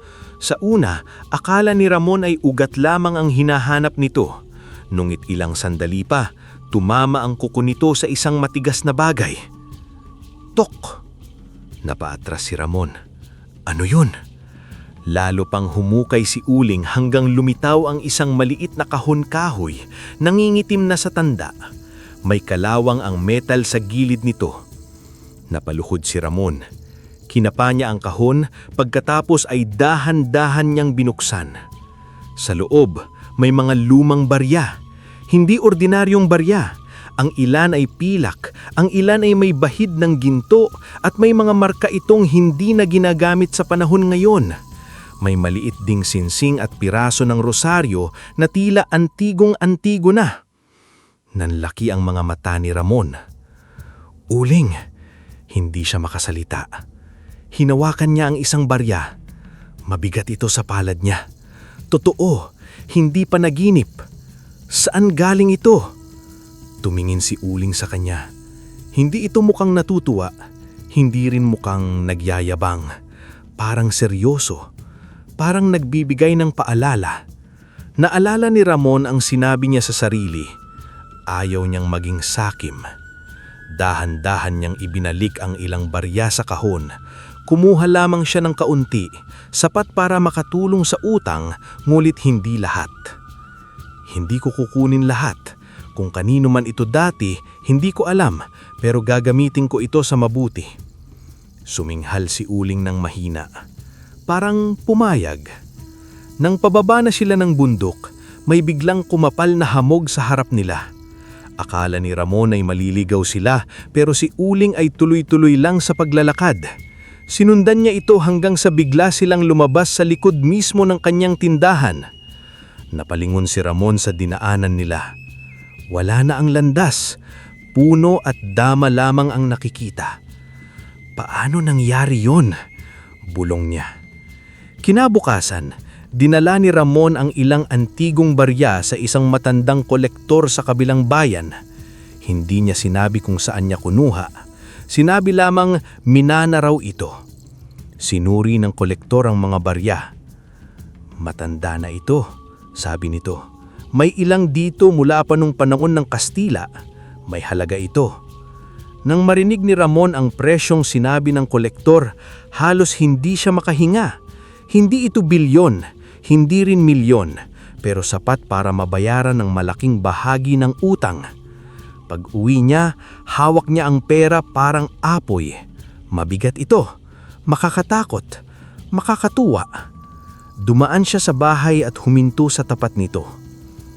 Sa una, akala ni Ramon ay ugat lamang ang hinahanap nito. Nungit ilang sandali pa, tumama ang kuko nito sa isang matigas na bagay. Tok! Napaatras si Ramon. "Ano yun?" Lalo pang humukay si Uling hanggang lumitaw ang isang maliit na kahon kahoy, nangingitim na sa tanda. May kalawang ang metal sa gilid nito. Napaluhod si Ramon. Kinapa niya ang kahon, pagkatapos ay dahan-dahan niyang binuksan. Sa loob, may mga lumang barya. Hindi ordinaryong barya. Ang ilan ay pilak, ang ilan ay may bahid ng ginto, at may mga marka itong hindi na ginagamit sa panahon ngayon. May maliit ding sinsing at piraso ng rosaryo na tila antigong-antigo na. Nanlaki ang mga mata ni Ramon. Uling, hindi siya makasalita. Hinawakan niya ang isang barya. Mabigat ito sa palad niya. Totoo, hindi panaginip. Saan galing ito? Tumingin si Uling sa kanya. Hindi ito mukhang natutuwa, hindi rin mukhang nagyayabang. Parang seryoso, parang nagbibigay ng paalala. Naalala ni Ramon ang sinabi niya sa sarili. Ayaw niyang maging sakim. Dahan-dahan niyang ibinalik ang ilang barya sa kahon. Kumuha lamang siya ng kaunti, sapat para makatulong sa utang, ngulit hindi lahat. Hindi ko kukunin lahat. Kung kanino man ito dati, hindi ko alam, pero gagamitin ko ito sa mabuti. Suminghal si Uling ng mahina. Parang pumayag. Nang pababa na sila ng bundok, may biglang kumapal na hamog sa harap nila. Akala ni Ramon ay maliligaw sila, pero si Uling ay tuloy-tuloy lang sa paglalakad. Sinundan niya ito hanggang sa bigla silang lumabas sa likod mismo ng kanyang tindahan. Napalingon si Ramon sa dinaanan nila. Wala na ang landas, puno at dama lamang ang nakikita. Paano nangyari yon? Bulong niya. Kinabukasan, dinala ni Ramon ang ilang antigong barya sa isang matandang kolektor sa kabilang bayan. Hindi niya sinabi kung saan niya kunuha. Sinabi lamang minana raw ito. Sinuri ng kolektor ang mga barya. Matanda na ito, sabi nito. May ilang dito mula pa nung panahon ng Kastila. May halaga ito. Nang marinig ni Ramon ang presyong sinabi ng kolektor, halos hindi siya makahinga. Hindi ito bilyon, hindi rin milyon, pero sapat para mabayaran ng malaking bahagi ng utang. Pag-uwi niya, hawak niya ang pera parang apoy. Mabigat ito, makakatakot, makakatuwa. Dumaan siya sa bahay at huminto sa tapat nito.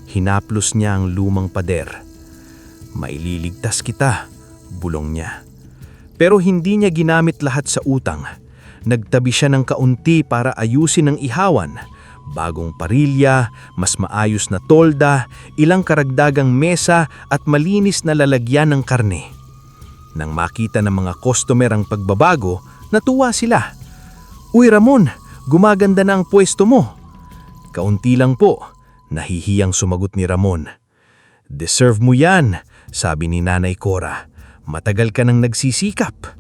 Hinaplos niya ang lumang pader. Maililigtas kita, bulong niya. Pero hindi niya ginamit lahat sa utang. Nagtabi siya ng kaunti para ayusin ang ihawan. Bagong parilya, mas maayos na tolda, ilang karagdagang mesa at malinis na lalagyan ng karne. Nang makita ng mga customer ang pagbabago, natuwa sila. Uy Ramon, gumaganda na ang pwesto mo. Kaunti lang po. Nahihiyang sumagot ni Ramon. Deserve mo yan, sabi ni Nanay Cora. Matagal ka nang nagsisikap.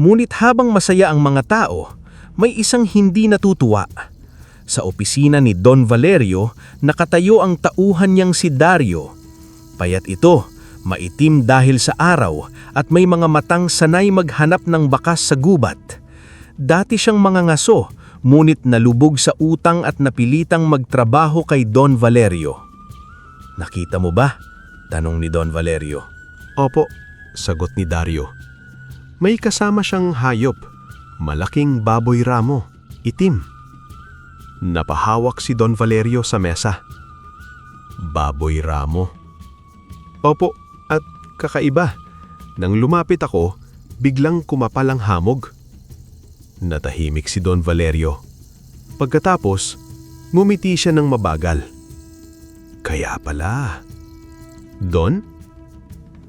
Ngunit habang masaya ang mga tao, may isang hindi natutuwa. Sa opisina ni Don Valerio, nakatayo ang tauhan niyang si Dario. Payat ito, maitim dahil sa araw at may mga matang sanay maghanap ng bakas sa gubat. Dati siyang mangangaso, ngunit nalubog sa utang at napilitang magtrabaho kay Don Valerio. Nakita mo ba? Tanong ni Don Valerio. Opo, sagot ni Dario. May kasama siyang hayop, malaking baboy ramo, itim. Napahawak si Don Valerio sa mesa. Baboy ramo. Opo, at kakaiba. Nang lumapit ako, biglang kumapal ang hamog. Natahimik si Don Valerio. Pagkatapos, ngumiti siya ng mabagal. Kaya pala. Don?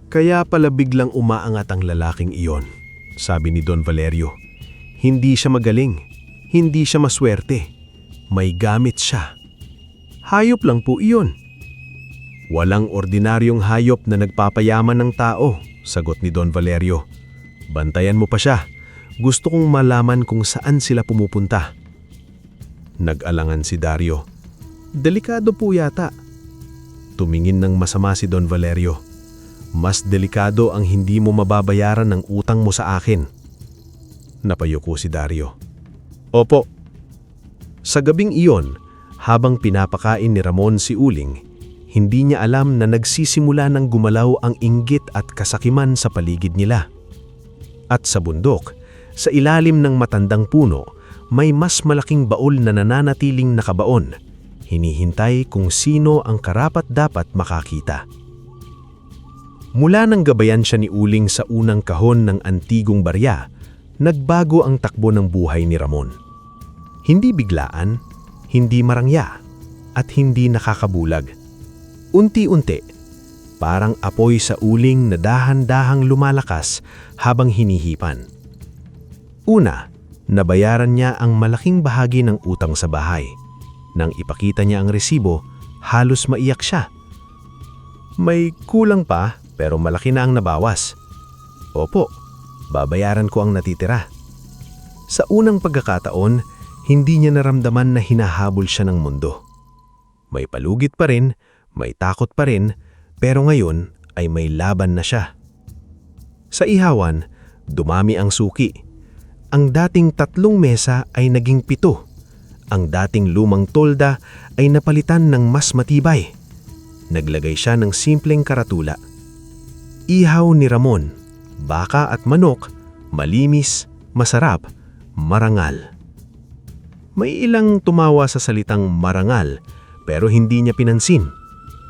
Kaya pala biglang umaangat ang lalaking iyon, sabi ni Don Valerio. Hindi siya magaling, hindi siya maswerte. May gamit siya. Hayop lang po iyon. Walang ordinaryong hayop na nagpapayaman ng tao, sagot ni Don Valerio. Bantayan mo pa siya. Gusto kong malaman kung saan sila pumupunta. Nag-alangan si Dario. Delikado po yata. Tumingin ng masama si Don Valerio. Mas delikado ang hindi mo mababayaran ng utang mo sa akin. Napayuko si Dario. Opo. Sa gabing iyon, habang pinapakain ni Ramon si Uling, hindi niya alam na nagsisimula ng gumalaw ang inggit at kasakiman sa paligid nila. At sa bundok, sa ilalim ng matandang puno, may mas malaking baol na nananatiling nakabaon. Hinihintay kung sino ang karapat-dapat makakita. Mula nang gabayan siya ni Uling sa unang kahon ng antigong barya, nagbago ang takbo ng buhay ni Ramon. Hindi biglaan, hindi marangya, at hindi nakakabulag. Unti-unti, parang apoy sa uling na dahan-dahang lumalakas habang hinihipan. Una, nabayaran niya ang malaking bahagi ng utang sa bahay. Nang ipakita niya ang resibo, halos maiyak siya. May kulang pa pero malaki na ang nabawas. Opo, babayaran ko ang natitira. Sa unang pagkakataon, hindi niya naramdaman na hinahabol siya ng mundo. May palugit pa rin, may takot pa rin, pero ngayon ay may laban na siya. Sa ihawan, dumami ang suki. Ang dating 3 mesa ay naging 7. Ang dating lumang tolda ay napalitan ng mas matibay. Naglagay siya ng simpleng karatula. Ihaw ni Ramon, baka at manok, malimis, masarap, marangal. May ilang tumawa sa salitang marangal pero hindi niya pinansin.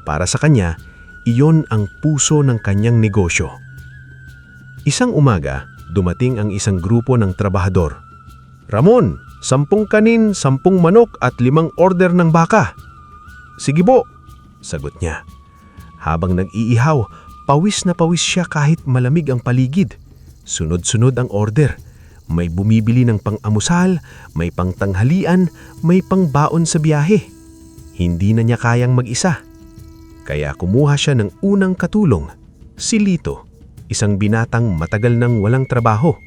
Para sa kanya, iyon ang puso ng kanyang negosyo. Isang umaga, dumating ang isang grupo ng trabahador. Ramon, 10 kanin, 10 manok at 5 order ng baka. Sige po, sagot niya. Habang nag-iihaw, pawis na pawis siya kahit malamig ang paligid. Sunod-sunod ang order. May bumibili ng pang-amusal, may pang-tanghalian, may pang-baon sa biyahe. Hindi na niya kayang mag-isa. Kaya kumuha siya ng unang katulong, si Lito, isang binatang matagal nang walang trabaho.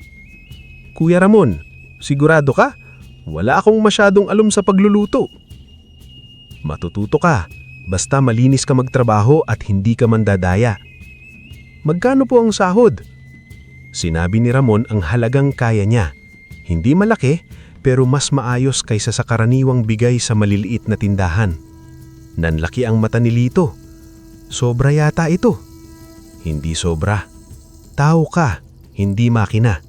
Kuya Ramon, sigurado ka? Wala akong masyadong alam sa pagluluto. Matututo ka, basta malinis ka magtrabaho at hindi ka mandadaya. Magkano po ang sahod? Sinabi ni Ramon ang halagang kaya niya. Hindi malaki, pero mas maayos kaysa sa karaniwang bigay sa maliliit na tindahan. Nanlaki ang mata ni Lito. Sobra yata ito. Hindi sobra. Tao ka, hindi makina.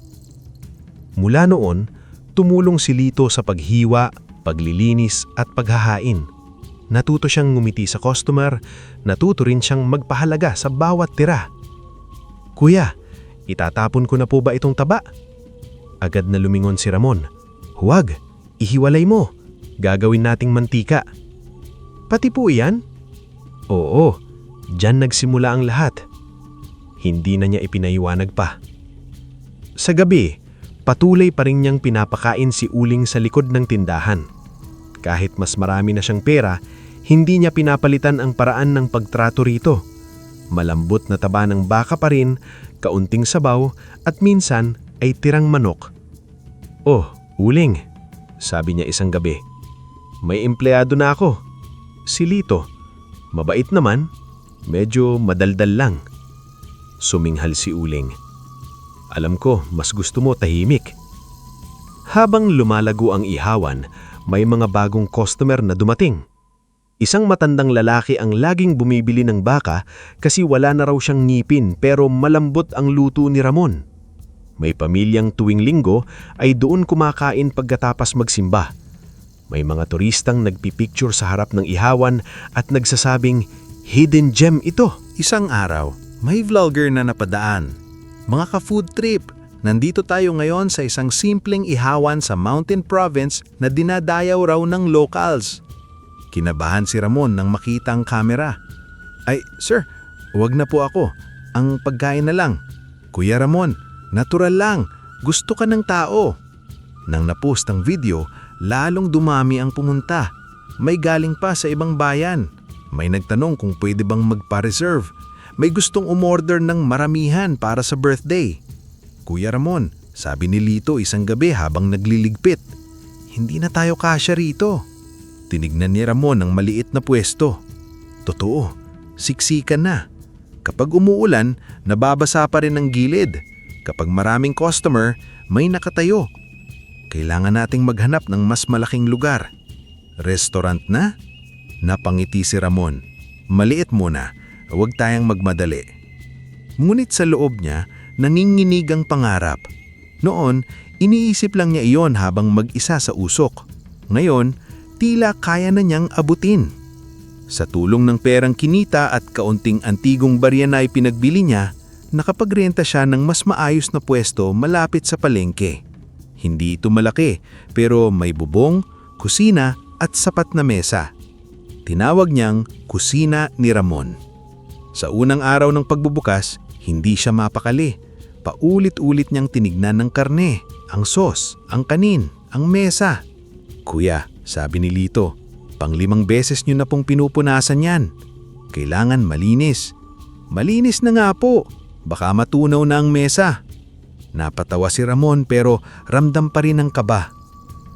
Mula noon, tumulong si Lito sa paghiwa, paglilinis at paghahain. Natuto siyang ngumiti sa customer, natuto rin siyang magpahalaga sa bawat tira. Kuya, itatapon ko na po ba itong taba? Agad na lumingon si Ramon. Huwag, ihiwalay mo. Gagawin nating mantika. Pati po iyan? Oo. Diyan nagsimula ang lahat. Hindi na niya ipinaiwanag pa. Sa gabi, patuloy pa rin niyang pinapakain si Uling sa likod ng tindahan. Kahit mas marami na siyang pera, hindi niya pinapalitan ang paraan ng pagtrato rito. Malambot na taba ng baka pa rin, kaunting sabaw at minsan ay tirang manok. Oh, Uling, sabi niya isang gabi. May empleyado na ako. Si Lito. Mabait naman. Medyo madaldal lang. Suminghal si Uling. Alam ko, mas gusto mo tahimik. Habang lumalago ang ihawan, may mga bagong customer na dumating. Isang matandang lalaki ang laging bumibili ng baka kasi wala na raw siyang ngipin pero malambot ang luto ni Ramon. May pamilyang tuwing linggo ay doon kumakain pagkatapos magsimba. May mga turistang nagpipicture sa harap ng ihawan at nagsasabing, hidden gem ito. Isang araw, may vlogger na napadaan. Mga ka-food trip, nandito tayo ngayon sa isang simpleng ihawan sa Mountain Province na dinadayaw raw ng locals. Kinabahan si Ramon nang makita ang kamera. Ay, sir, huwag na po ako. Ang pagkain na lang. Kuya Ramon, natural lang. Gusto ka ng tao. Nang napost ang video, lalong dumami ang pumunta. May galing pa sa ibang bayan. May nagtanong kung pwede bang magpa-reserve. May gustong umorder ng maramihan para sa birthday. Kuya Ramon, sabi ni Lito isang gabi habang nagliligpit. Hindi na tayo kasya rito. Tinignan ni Ramon ang maliit na pwesto. Totoo, siksikan na. Kapag umuulan, nababasa pa rin ang gilid. Kapag maraming customer, may nakatayo. Kailangan nating maghanap ng mas malaking lugar. Restaurant na? Napangiti si Ramon. Maliit muna, huwag tayong magmadali. Ngunit sa loob niya, nanginginig ang pangarap. Noon, iniisip lang niya iyon habang mag-isa sa usok. Ngayon, tila kaya na niyang abutin. Sa tulong ng perang kinita at kaunting antigong barya na ipinagbili niya, nakapagrenta siya ng mas maayos na pwesto malapit sa palengke. Hindi ito malaki, pero may bubong, kusina at sapat na mesa. Tinawag niyang kusina ni Ramon. Sa unang araw ng pagbubukas, hindi siya mapakali. Paulit-ulit niyang tinignan ng karne, ang sos, ang kanin, ang mesa. "Kuya," sabi ni Lito, "pang-5 beses niyo na pong pinupunasan yan. Kailangan malinis." "Malinis na nga po. Baka matunaw na ang mesa." Napatawa si Ramon pero ramdam pa rin ang kaba.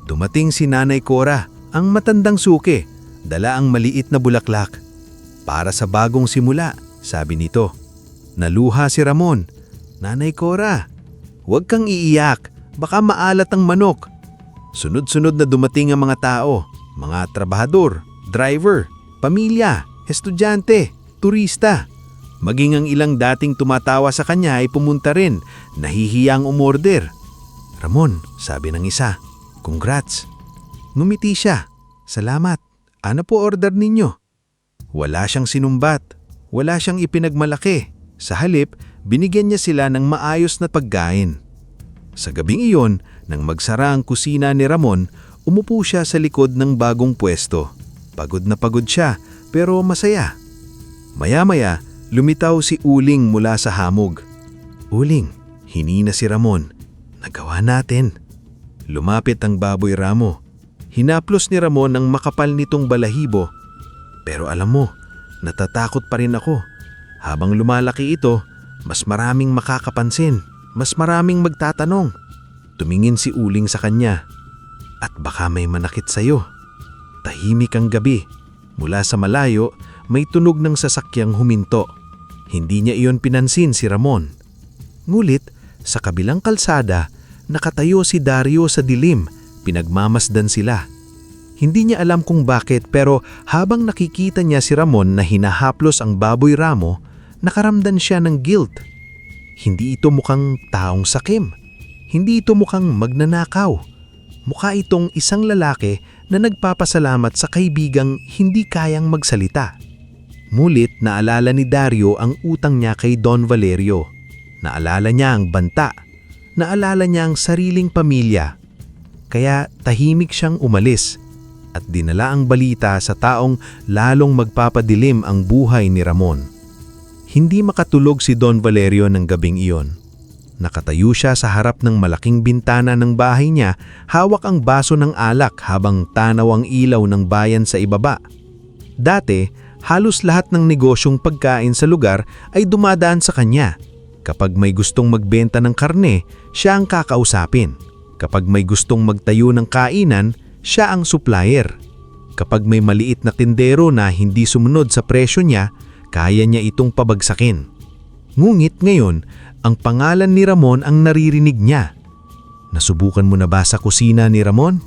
Dumating si Nanay Cora, ang matandang suki, dala ang maliit na bulaklak. "Para sa bagong simula," sabi nito. Naluha si Ramon. "Nanay Cora, huwag kang iiyak, baka maalat ang manok." Sunod-sunod na dumating ang mga tao, mga trabahador, driver, pamilya, estudyante, turista. Maging ang ilang dating tumatawa sa kanya ay pumunta rin, nahihiyang umorder. "Ramon," sabi ng isa, "congrats." Ngumiti siya. "Salamat. Ano po order ninyo?" Wala siyang sinumbat. Wala siyang ipinagmalaki. Sa halip, binigyan niya sila ng maayos na pagkain. Sa gabing iyon, nang magsara ang kusina ni Ramon, umupo siya sa likod ng bagong pwesto. Pagod na pagod siya, pero masaya. Maya-maya, lumitaw si Uling mula sa hamog. "Uling," hinina si Ramon. "Nagawa natin." Lumapit ang baboy ramo. Hinaplos ni Ramon ang makapal nitong balahibo. "Pero alam mo, natatakot pa rin ako. Habang lumalaki ito, mas maraming makakapansin, mas maraming magtatanong." Tumingin si Uling sa kanya. "At baka may manakit sa'yo." Tahimik ang gabi. Mula sa malayo, may tunog ng sasakyang huminto. Hindi niya iyon pinansin si Ramon. Ngulit, sa kabilang kalsada, nakatayo si Dario sa dilim. Pinagmamasdan sila. Hindi niya alam kung bakit pero habang nakikita niya si Ramon na hinahaplos ang baboy ramo, nakaramdam siya ng guilt. Hindi ito mukhang taong sakim. Hindi ito mukhang magnanakaw. Mukha itong isang lalaki na nagpapasalamat sa kaibigang hindi kayang magsalita. Mulit naalala ni Dario ang utang niya kay Don Valerio. Naalala niya ang banta. Naalala niya ang sariling pamilya. Kaya tahimik siyang umalis at dinala ang balita sa taong lalong magpapadilim ang buhay ni Ramon. Hindi makatulog si Don Valerio ng gabing iyon. Nakatayo siya sa harap ng malaking bintana ng bahay niya, hawak ang baso ng alak habang tanaw ang ilaw ng bayan sa ibaba. Dati, halos lahat ng negosyong pagkain sa lugar ay dumadaan sa kanya. Kapag may gustong magbenta ng karne, siya ang kakausapin. Kapag may gustong magtayo ng kainan, siya ang supplier. Kapag may maliit na tindero na hindi sumunod sa presyo niya, kaya niya itong pabagsakin. Ngunit ngayon, ang pangalan ni Ramon ang naririnig niya. Nasubukan mo na ba sa kusina ni Ramon?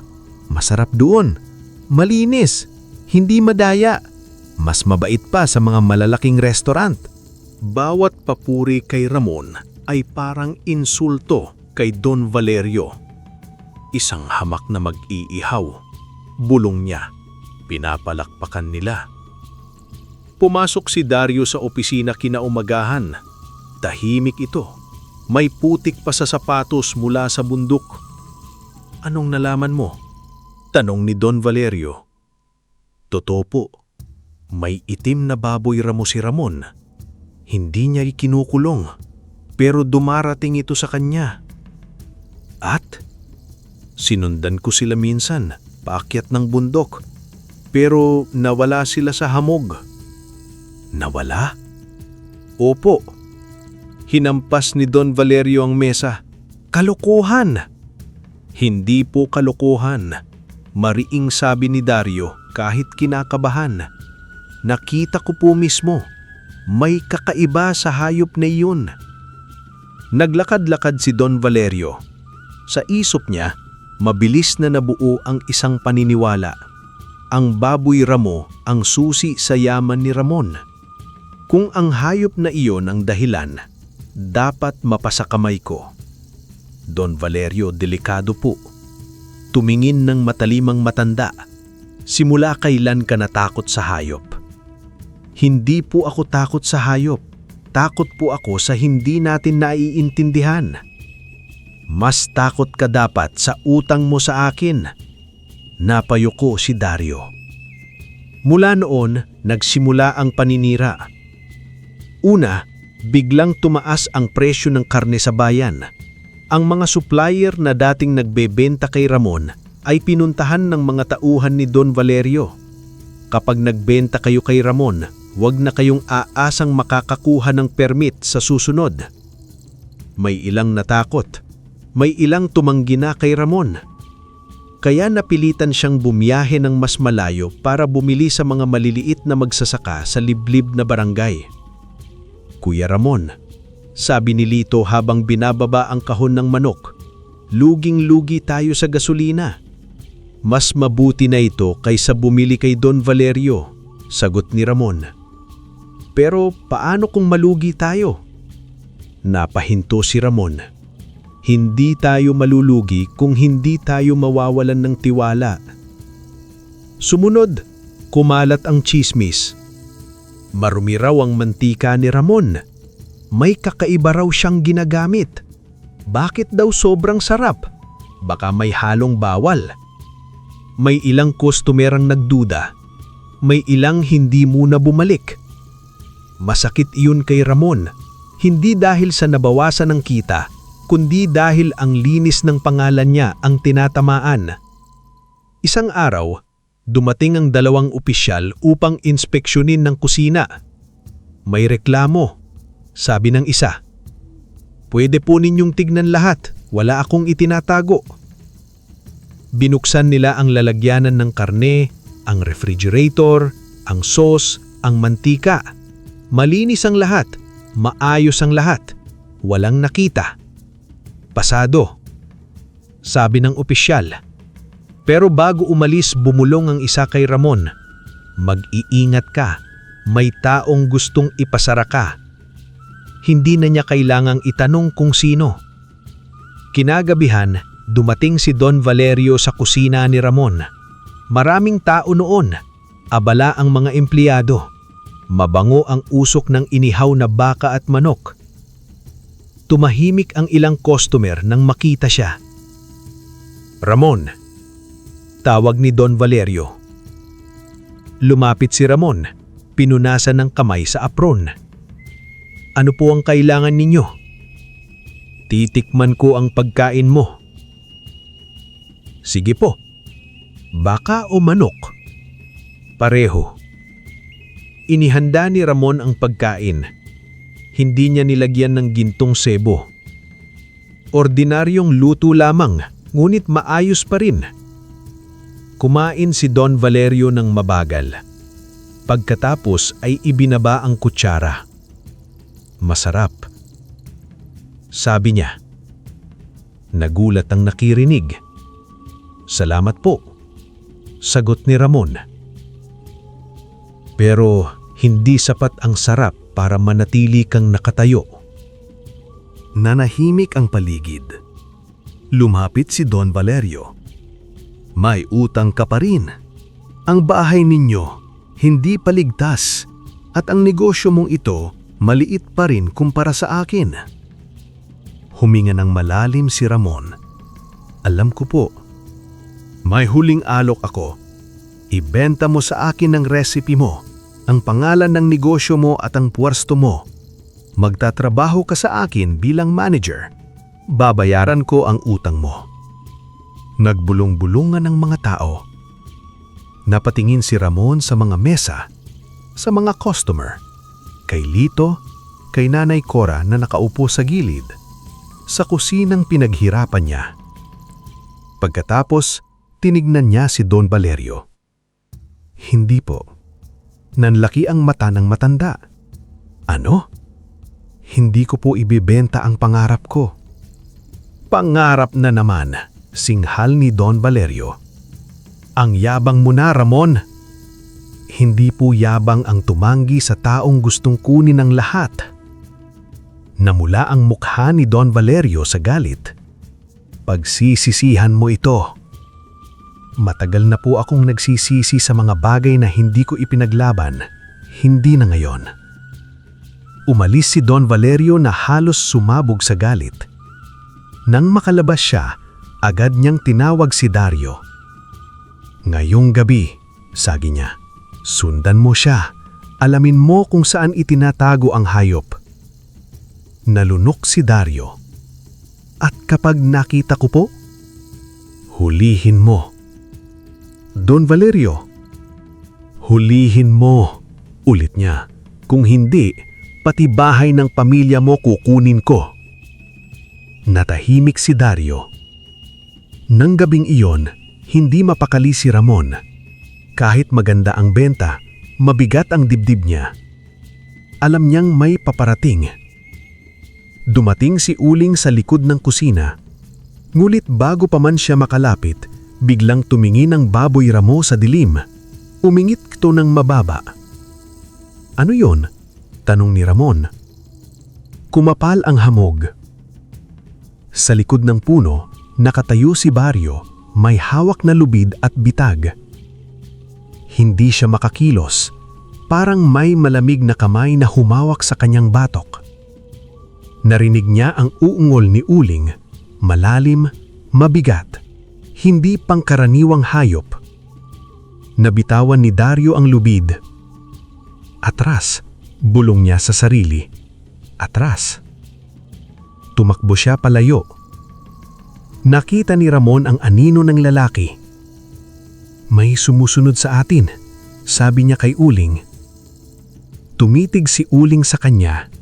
Masarap doon. Malinis. Hindi madaya. Mas mabait pa sa mga malalaking restaurant. Bawat papuri kay Ramon ay parang insulto kay Don Valerio. Isang hamak na mag-iihaw. Bulong niya. Pinapalakpakan nila. Pumasok si Dario sa opisina kinaumagahan. Tahimik ito. May putik pa sa sapatos mula sa bundok. "Anong nalaman mo?" tanong ni Don Valerio. "Totoo po. May itim na baboy ramo si Ramon. Hindi niya ikinukulong, pero dumarating ito sa kanya. At sinundan ko sila minsan, paakyat ng bundok, pero nawala sila sa hamog." "Nawala?" "Opo." Hinampas ni Don Valerio ang mesa. "Kalokohan!" "Hindi po kalokohan," mariing sabi ni Dario kahit kinakabahan. "Nakita ko po mismo. May kakaiba sa hayop na iyon." Naglakad-lakad si Don Valerio. Sa isip niya, mabilis na nabuo ang isang paniniwala. Ang baboy ramo ang susi sa yaman ni Ramon. Kung ang hayop na iyon ang dahilan, dapat mapasakamay ko. Don Valerio, delikado po. Tumingin ng matalimang matanda. Simula kailan ka natakot sa hayop? Hindi po ako takot sa hayop. Takot po ako sa hindi natin naiintindihan. Mas takot ka dapat sa utang mo sa akin. Napayuko si Dario. Mula noon, nagsimula ang paninira. Una, biglang tumaas ang presyo ng karne sa bayan. Ang mga supplier na dating nagbebenta kay Ramon ay pinuntahan ng mga tauhan ni Don Valerio. Kapag nagbenta kayo kay Ramon, huwag na kayong aasang makakakuha ng permit sa susunod. May ilang natakot. May ilang tumanggi na kay Ramon. Kaya napilitan siyang bumiyahe ng mas malayo para bumili sa mga maliliit na magsasaka sa liblib na barangay. Kuya Ramon, sabi ni Lito habang binababa ang kahon ng manok, luging-lugi tayo sa gasolina. Mas mabuti na ito kaysa bumili kay Don Valerio, sagot ni Ramon. Pero paano kung malugi tayo? Napahinto si Ramon. Hindi tayo malulugi kung hindi tayo mawawalan ng tiwala. Sumunod, kumalat ang chismis. Marumi raw ang mantika ni Ramon. May kakaiba raw siyang ginagamit. Bakit daw sobrang sarap? Baka may halong bawal. May ilang customerang nagduda. May ilang hindi muna bumalik. Masakit iyon kay Ramon. Hindi dahil sa nabawasan ng kita, kundi dahil ang linis ng pangalan niya ang tinatamaan. Isang araw, dumating ang 2 opisyal upang inspeksyonin ng kusina. May reklamo, sabi ng isa. Pwede po ninyong tignan lahat, wala akong itinatago. Binuksan nila ang lalagyanan ng karne, ang refrigerator, ang sauce, ang mantika. Malinis ang lahat, maayos ang lahat, walang nakita. Pasado, sabi ng opisyal. Pero bago umalis, bumulong ang isa kay Ramon. Mag-iingat ka, may taong gustong ipasara ka. Hindi na niya kailangang itanong kung sino. Kinagabihan, dumating si Don Valerio sa kusina ni Ramon. Maraming tao noon, abala ang mga empleyado. Mabango ang usok ng inihaw na baka at manok. Tumahimik ang ilang customer nang makita siya. Ramon, tawag ni Don Valerio. Lumapit si Ramon, pinunasan ng kamay sa apron. Ano po ang kailangan ninyo? Titikman ko ang pagkain mo. Sige po. Baka o manok? Pareho. Inihanda ni Ramon ang pagkain. Hindi niya nilagyan ng gintong sebo. Ordinaryong luto lamang, ngunit maayos pa rin. Kumain si Don Valerio ng mabagal. Pagkatapos ay ibinaba ang kutsara. Masarap. Sabi niya. Nagulat ang nakirinig. Salamat po, sagot ni Ramon. Pero hindi sapat ang sarap para manatili kang nakatayo. Nanahimik ang paligid. Lumapit si Don Valerio. May utang ka pa rin. Ang bahay ninyo hindi paligtas at ang negosyo mong ito maliit pa rin kumpara sa akin. Huminga ng malalim si Ramon. Alam ko po. May huling alok ako. Ibenta mo sa akin ang recipe mo, ang pangalan ng negosyo mo at ang puwersto mo. Magtatrabaho ka sa akin bilang manager. Babayaran ko ang utang mo. Nagbulong-bulungan ang mga tao. Napatingin si Ramon sa mga mesa, sa mga customer, kay Lito, kay Nanay Cora na nakaupo sa gilid, sa kusinang pinaghirapan niya. Pagkatapos, tinignan niya si Don Valerio. Hindi po. Nanlaki ang mata ng matanda. Ano? Hindi ko po ibibenta ang pangarap ko. Pangarap na naman, singhal ni Don Valerio. Ang yabang mo na, Ramon. Hindi po yabang ang tumanggi sa taong gustong kunin ang lahat. Namula ang mukha ni Don Valerio sa galit. Pagsisisihan mo ito. Matagal na po akong nagsisisi sa mga bagay na hindi ko ipinaglaban, hindi na ngayon. Umalis si Don Valerio na halos sumabog sa galit. Nang makalabas siya, agad niyang tinawag si Dario. Ngayong gabi, sabi niya, sundan mo siya. Alamin mo kung saan itinatago ang hayop. Nalunok si Dario. At kapag nakita ko po, hulihin mo. Don Valerio, hulihin mo, ulit niya. Kung hindi, pati bahay ng pamilya mo kukunin ko. Natahimik si Dario. Nang gabing iyon, hindi mapakali si Ramon. Kahit maganda ang benta, mabigat ang dibdib niya. Alam niyang may paparating. Dumating si Uling sa likod ng kusina. Ngulit bago pa man siya makalapit, biglang tumingin ang baboy ramo sa dilim. Umingit ito ng mababa. Ano yon? Tanong ni Ramon. Kumapal ang hamog. Sa likod ng puno, nakatayo si Barrio, may hawak na lubid at bitag. Hindi siya makakilos, parang may malamig na kamay na humawak sa kanyang batok. Narinig niya ang uungol ni Uling, malalim, mabigat, hindi pangkaraniwang hayop. Nabitawan ni Dario ang lubid. Atras, bulong niya sa sarili. Atras. Tumakbo siya palayo. Nakita ni Ramon ang anino ng lalaki. May sumusunod sa atin, sabi niya kay Uling. Tumitig si Uling sa kanya.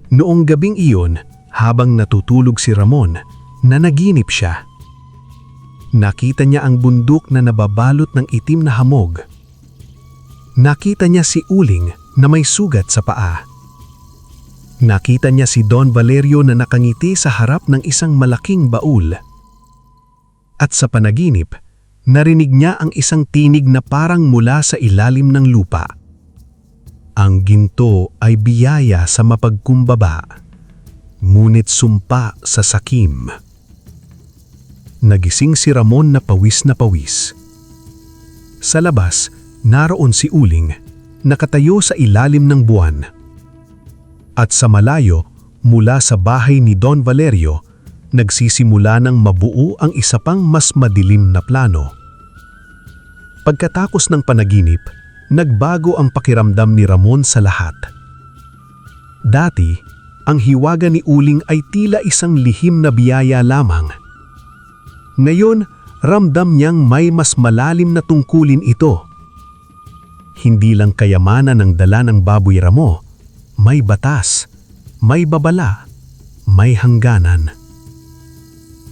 Noong gabing iyon, habang natutulog si Ramon, nanaginip siya. Nakita niya ang bundok na nababalot ng itim na hamog. Nakita niya si Uling na may sugat sa paa. Nakita niya si Don Valerio na nakangiti sa harap ng isang malaking baul. At sa panaginip, narinig niya ang isang tinig na parang mula sa ilalim ng lupa. Ang ginto ay biyaya sa mapagkumbaba, ngunit sumpa sa sakim. Nagising si Ramon na pawis na pawis. Sa labas, naroon si Uling, nakatayo sa ilalim ng buwan. At sa malayo, mula sa bahay ni Don Valerio, nagsisimula ng mabuo ang isa pang mas madilim na plano. Pagkatapos ng panaginip, nagbago ang pakiramdam ni Ramon sa lahat. Dati, ang hiwaga ni Uling ay tila isang lihim na biyaya lamang. Ngayon, ramdam niyang may mas malalim na tungkulin ito. Hindi lang kayamanan ang dala ng baboy ramo, may batas, may babala, may hangganan.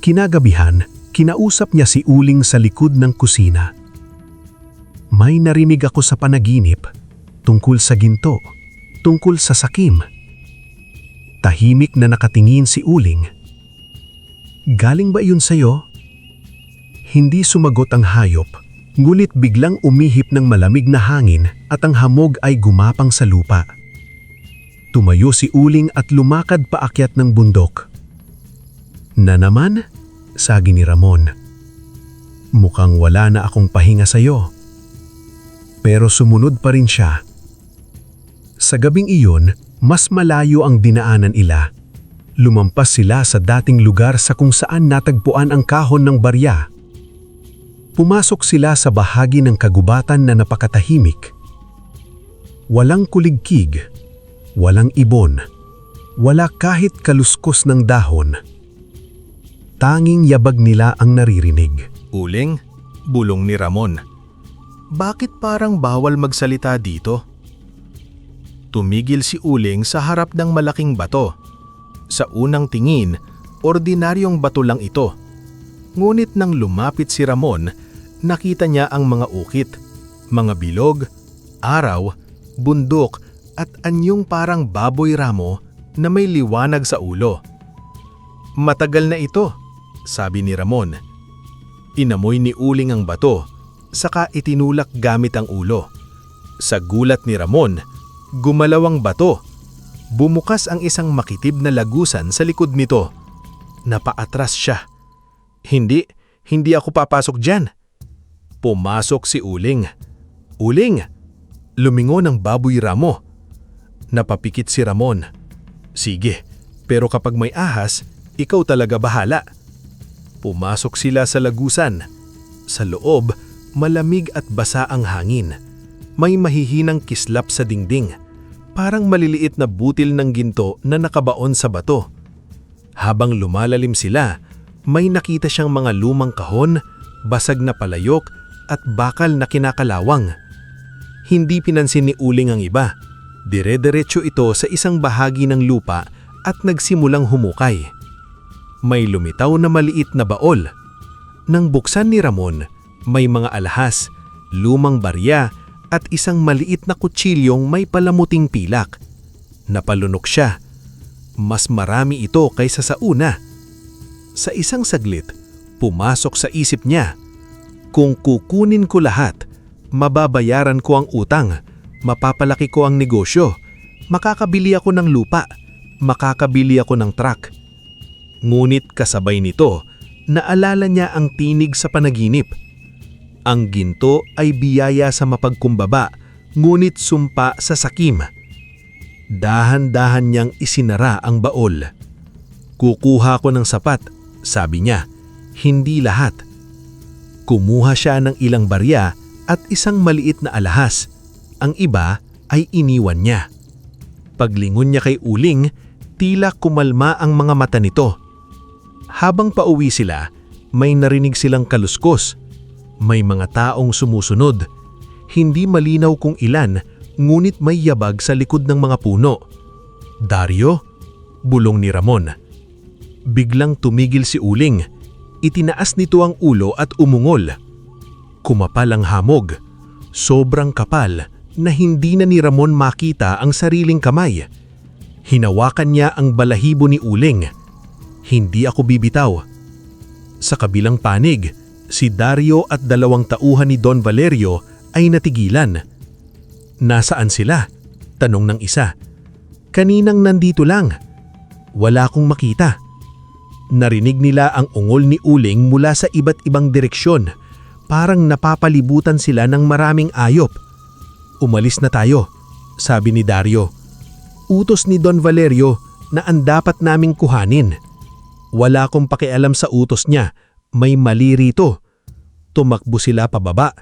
Kinagabihan, kinausap niya si Uling sa likod ng kusina. May narinig ako sa panaginip, tungkol sa ginto, tungkol sa sakim. Tahimik na nakatingin si Uling. Galing ba iyon sa'yo? Hindi sumagot ang hayop, ngulit biglang umihip ng malamig na hangin at ang hamog ay gumapang sa lupa. Tumayo si Uling at lumakad paakyat ng bundok. Na naman? Sagi ni Ramon. Mukhang wala na akong pahinga sa'yo. Pero sumunod pa rin siya. Sa gabing iyon, mas malayo ang dinaanan nila. Lumampas sila sa dating lugar sa kung saan natagpuan ang kahon ng barya. Pumasok sila sa bahagi ng kagubatan na napakatahimik. Walang kuligkig, walang ibon, wala kahit kaluskos ng dahon. Tanging yabag nila ang naririnig. Uling, bulong ni Ramon. Bakit parang bawal magsalita dito? Tumigil si Uling sa harap ng malaking bato. Sa unang tingin, ordinaryong bato lang ito. Ngunit nang lumapit si Ramon, nakita niya ang mga ukit, mga bilog, araw, bundok at anyong parang baboy ramo na may liwanag sa ulo. Matagal na ito, sabi ni Ramon. Inamoy ni Uling ang bato, saka itinulak gamit ang ulo. Sa gulat ni Ramon, gumalaw ang bato. Bumukas ang isang makitid na lagusan sa likod nito. Napaatras siya. Hindi ako papasok dyan. Pumasok si Uling. Uling! Lumingon ang baboy Ramo. Napapikit si Ramon. Sige, pero kapag may ahas, ikaw talaga bahala. Pumasok sila sa lagusan. Sa loob, malamig at basa ang hangin. May mahihinang kislap sa dingding. Parang maliliit na butil ng ginto na nakabaon sa bato. Habang lumalalim sila, may nakita siyang mga lumang kahon, basag na palayok at bakal na kinakalawang. Hindi pinansin ni Uling ang iba. Dire-diretso ito sa isang bahagi ng lupa at nagsimulang humukay. May lumitaw na maliit na baol. Nang buksan ni Ramon, may mga alahas, lumang barya at isang maliit na kutsilyong may palamuting pilak. Napalunok siya. Mas marami ito kaysa sa una. Sa isang saglit, pumasok sa isip niya. Kung kukunin ko lahat, mababayaran ko ang utang, mapapalaki ko ang negosyo, makakabili ako ng lupa, makakabili ako ng truck. Ngunit kasabay nito, naalala niya ang tinig sa panaginip. Ang ginto ay biyaya sa mapagkumbaba, ngunit sumpa sa sakim. Dahan-dahan niyang isinara ang baol. Kukuha ko ng sapat, sabi niya, hindi lahat. Kumuha siya ng ilang barya at isang maliit na alahas. Ang iba ay iniwan niya. Paglingon niya kay Uling, tila kumalma ang mga mata nito. Habang pauwi sila, may narinig silang kaluskos. May mga taong sumusunod. Hindi malinaw kung ilan, ngunit may yabag sa likod ng mga puno. Dario? Bulong ni Ramon. Biglang tumigil si Uling. Itinaas nito ang ulo at umungol. Kumapal ang hamog. Sobrang kapal na hindi na ni Ramon makita ang sariling kamay. Hinawakan niya ang balahibo ni Uling. Hindi ako bibitaw. Sa kabilang panig, si Dario at 2 tauhan ni Don Valerio ay natigilan. Nasaan sila? Tanong ng isa. Kaninang nandito lang. Wala akong makita. Narinig nila ang ungol ni Uling mula sa iba't ibang direksyon. Parang napapalibutan sila ng maraming ayop. Umalis na tayo, sabi ni Dario. Utos ni Don Valerio na ang dapat naming kuhanin. Wala akong pakialam sa utos niya, may mali rito. Tumakbo sila pababa.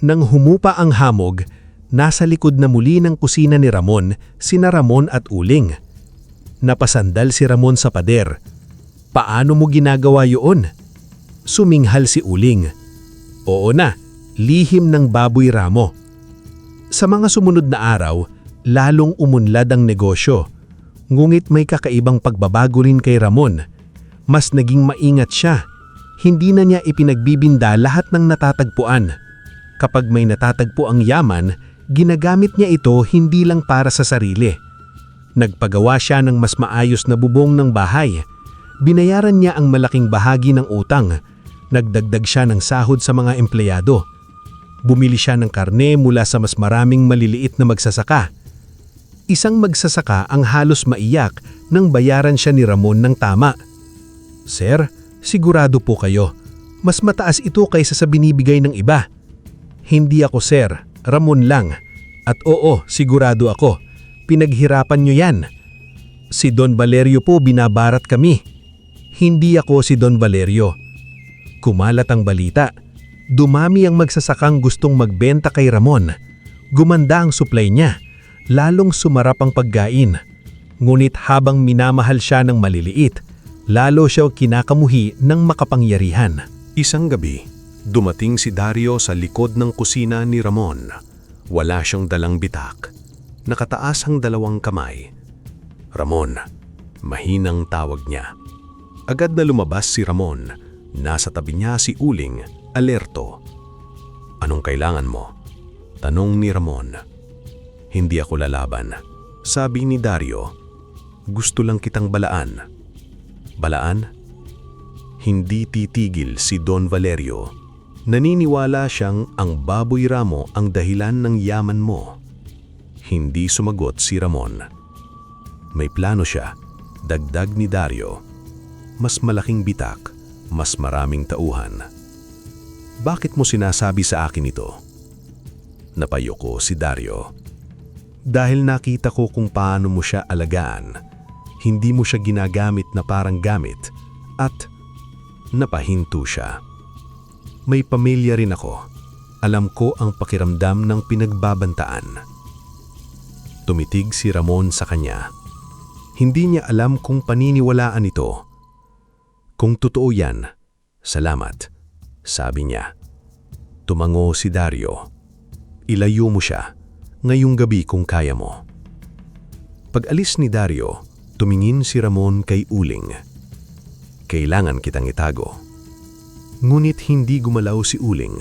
Nang humupa ang hamog, nasa likod na muli ng kusina ni Ramon, sina Ramon at Uling. Napasandal si Ramon sa pader. Paano mo ginagawa yun? Suminghal si Uling. Oo na, lihim ng baboy Ramo. Sa mga sumunod na araw, lalong umunlad ang negosyo. Ngunit may kakaibang pagbabago rin kay Ramon. Mas naging maingat siya. Hindi na niya ipinagbibinda lahat ng natatagpuan. Kapag may natatagpo ang yaman, ginagamit niya ito hindi lang para sa sarili. Nagpagawa siya ng mas maayos na bubong ng bahay. Binayaran niya ang malaking bahagi ng utang. Nagdagdag siya ng sahod sa mga empleyado. Bumili siya ng karne mula sa mas maraming maliliit na magsasaka. Isang magsasaka ang halos maiyak nang bayaran siya ni Ramon ng tama. Sir, sigurado po kayo, mas mataas ito kaysa sa binibigay ng iba. Hindi ako sir, Ramon lang. At oo, sigurado ako, pinaghirapan nyo yan. Si Don Valerio po binabarat kami. Hindi ako si Don Valerio. Kumalat ang balita. Dumami ang magsasakang gustong magbenta kay Ramon. Gumanda ang supply niya. Lalong sumarap ang pagkain. Ngunit habang minamahal siya ng maliliit, lalo siya kinakamuhi ng makapangyarihan. Isang gabi, dumating si Dario sa likod ng kusina ni Ramon. Wala siyang dalang bitak. Nakataas ang 2 kamay. Ramon, mahinang tawag niya. Agad na lumabas si Ramon. Nasa tabi niya si Uling, alerto. Anong kailangan mo? Tanong ni Ramon. Hindi ako lalaban. Sabi ni Dario, gusto lang kitang balaan. Balaan? Hindi titigil si Don Valerio. Naniniwala siyang ang baboy ramo ang dahilan ng yaman mo. Hindi sumagot si Ramon. May plano siya, dagdag ni Dario. Mas malaking bitak, mas maraming tauhan. Bakit mo sinasabi sa akin ito? Napayoko si Dario. Dahil nakita ko kung paano mo siya alagaan. Hindi mo siya ginagamit na parang gamit at napahinto siya. May pamilya rin ako. Alam ko ang pakiramdam ng pinagbabantaan. Tumitig si Ramon sa kanya. Hindi niya alam kung paniniwalaan ito. Kung totoo yan, salamat, sabi niya. Tumango si Dario. Ilayo mo siya, ngayong gabi kung kaya mo. Pag-alis ni Dario, tumingin si Ramon kay Uling. Kailangan kitang itago. Ngunit hindi gumalaw si Uling.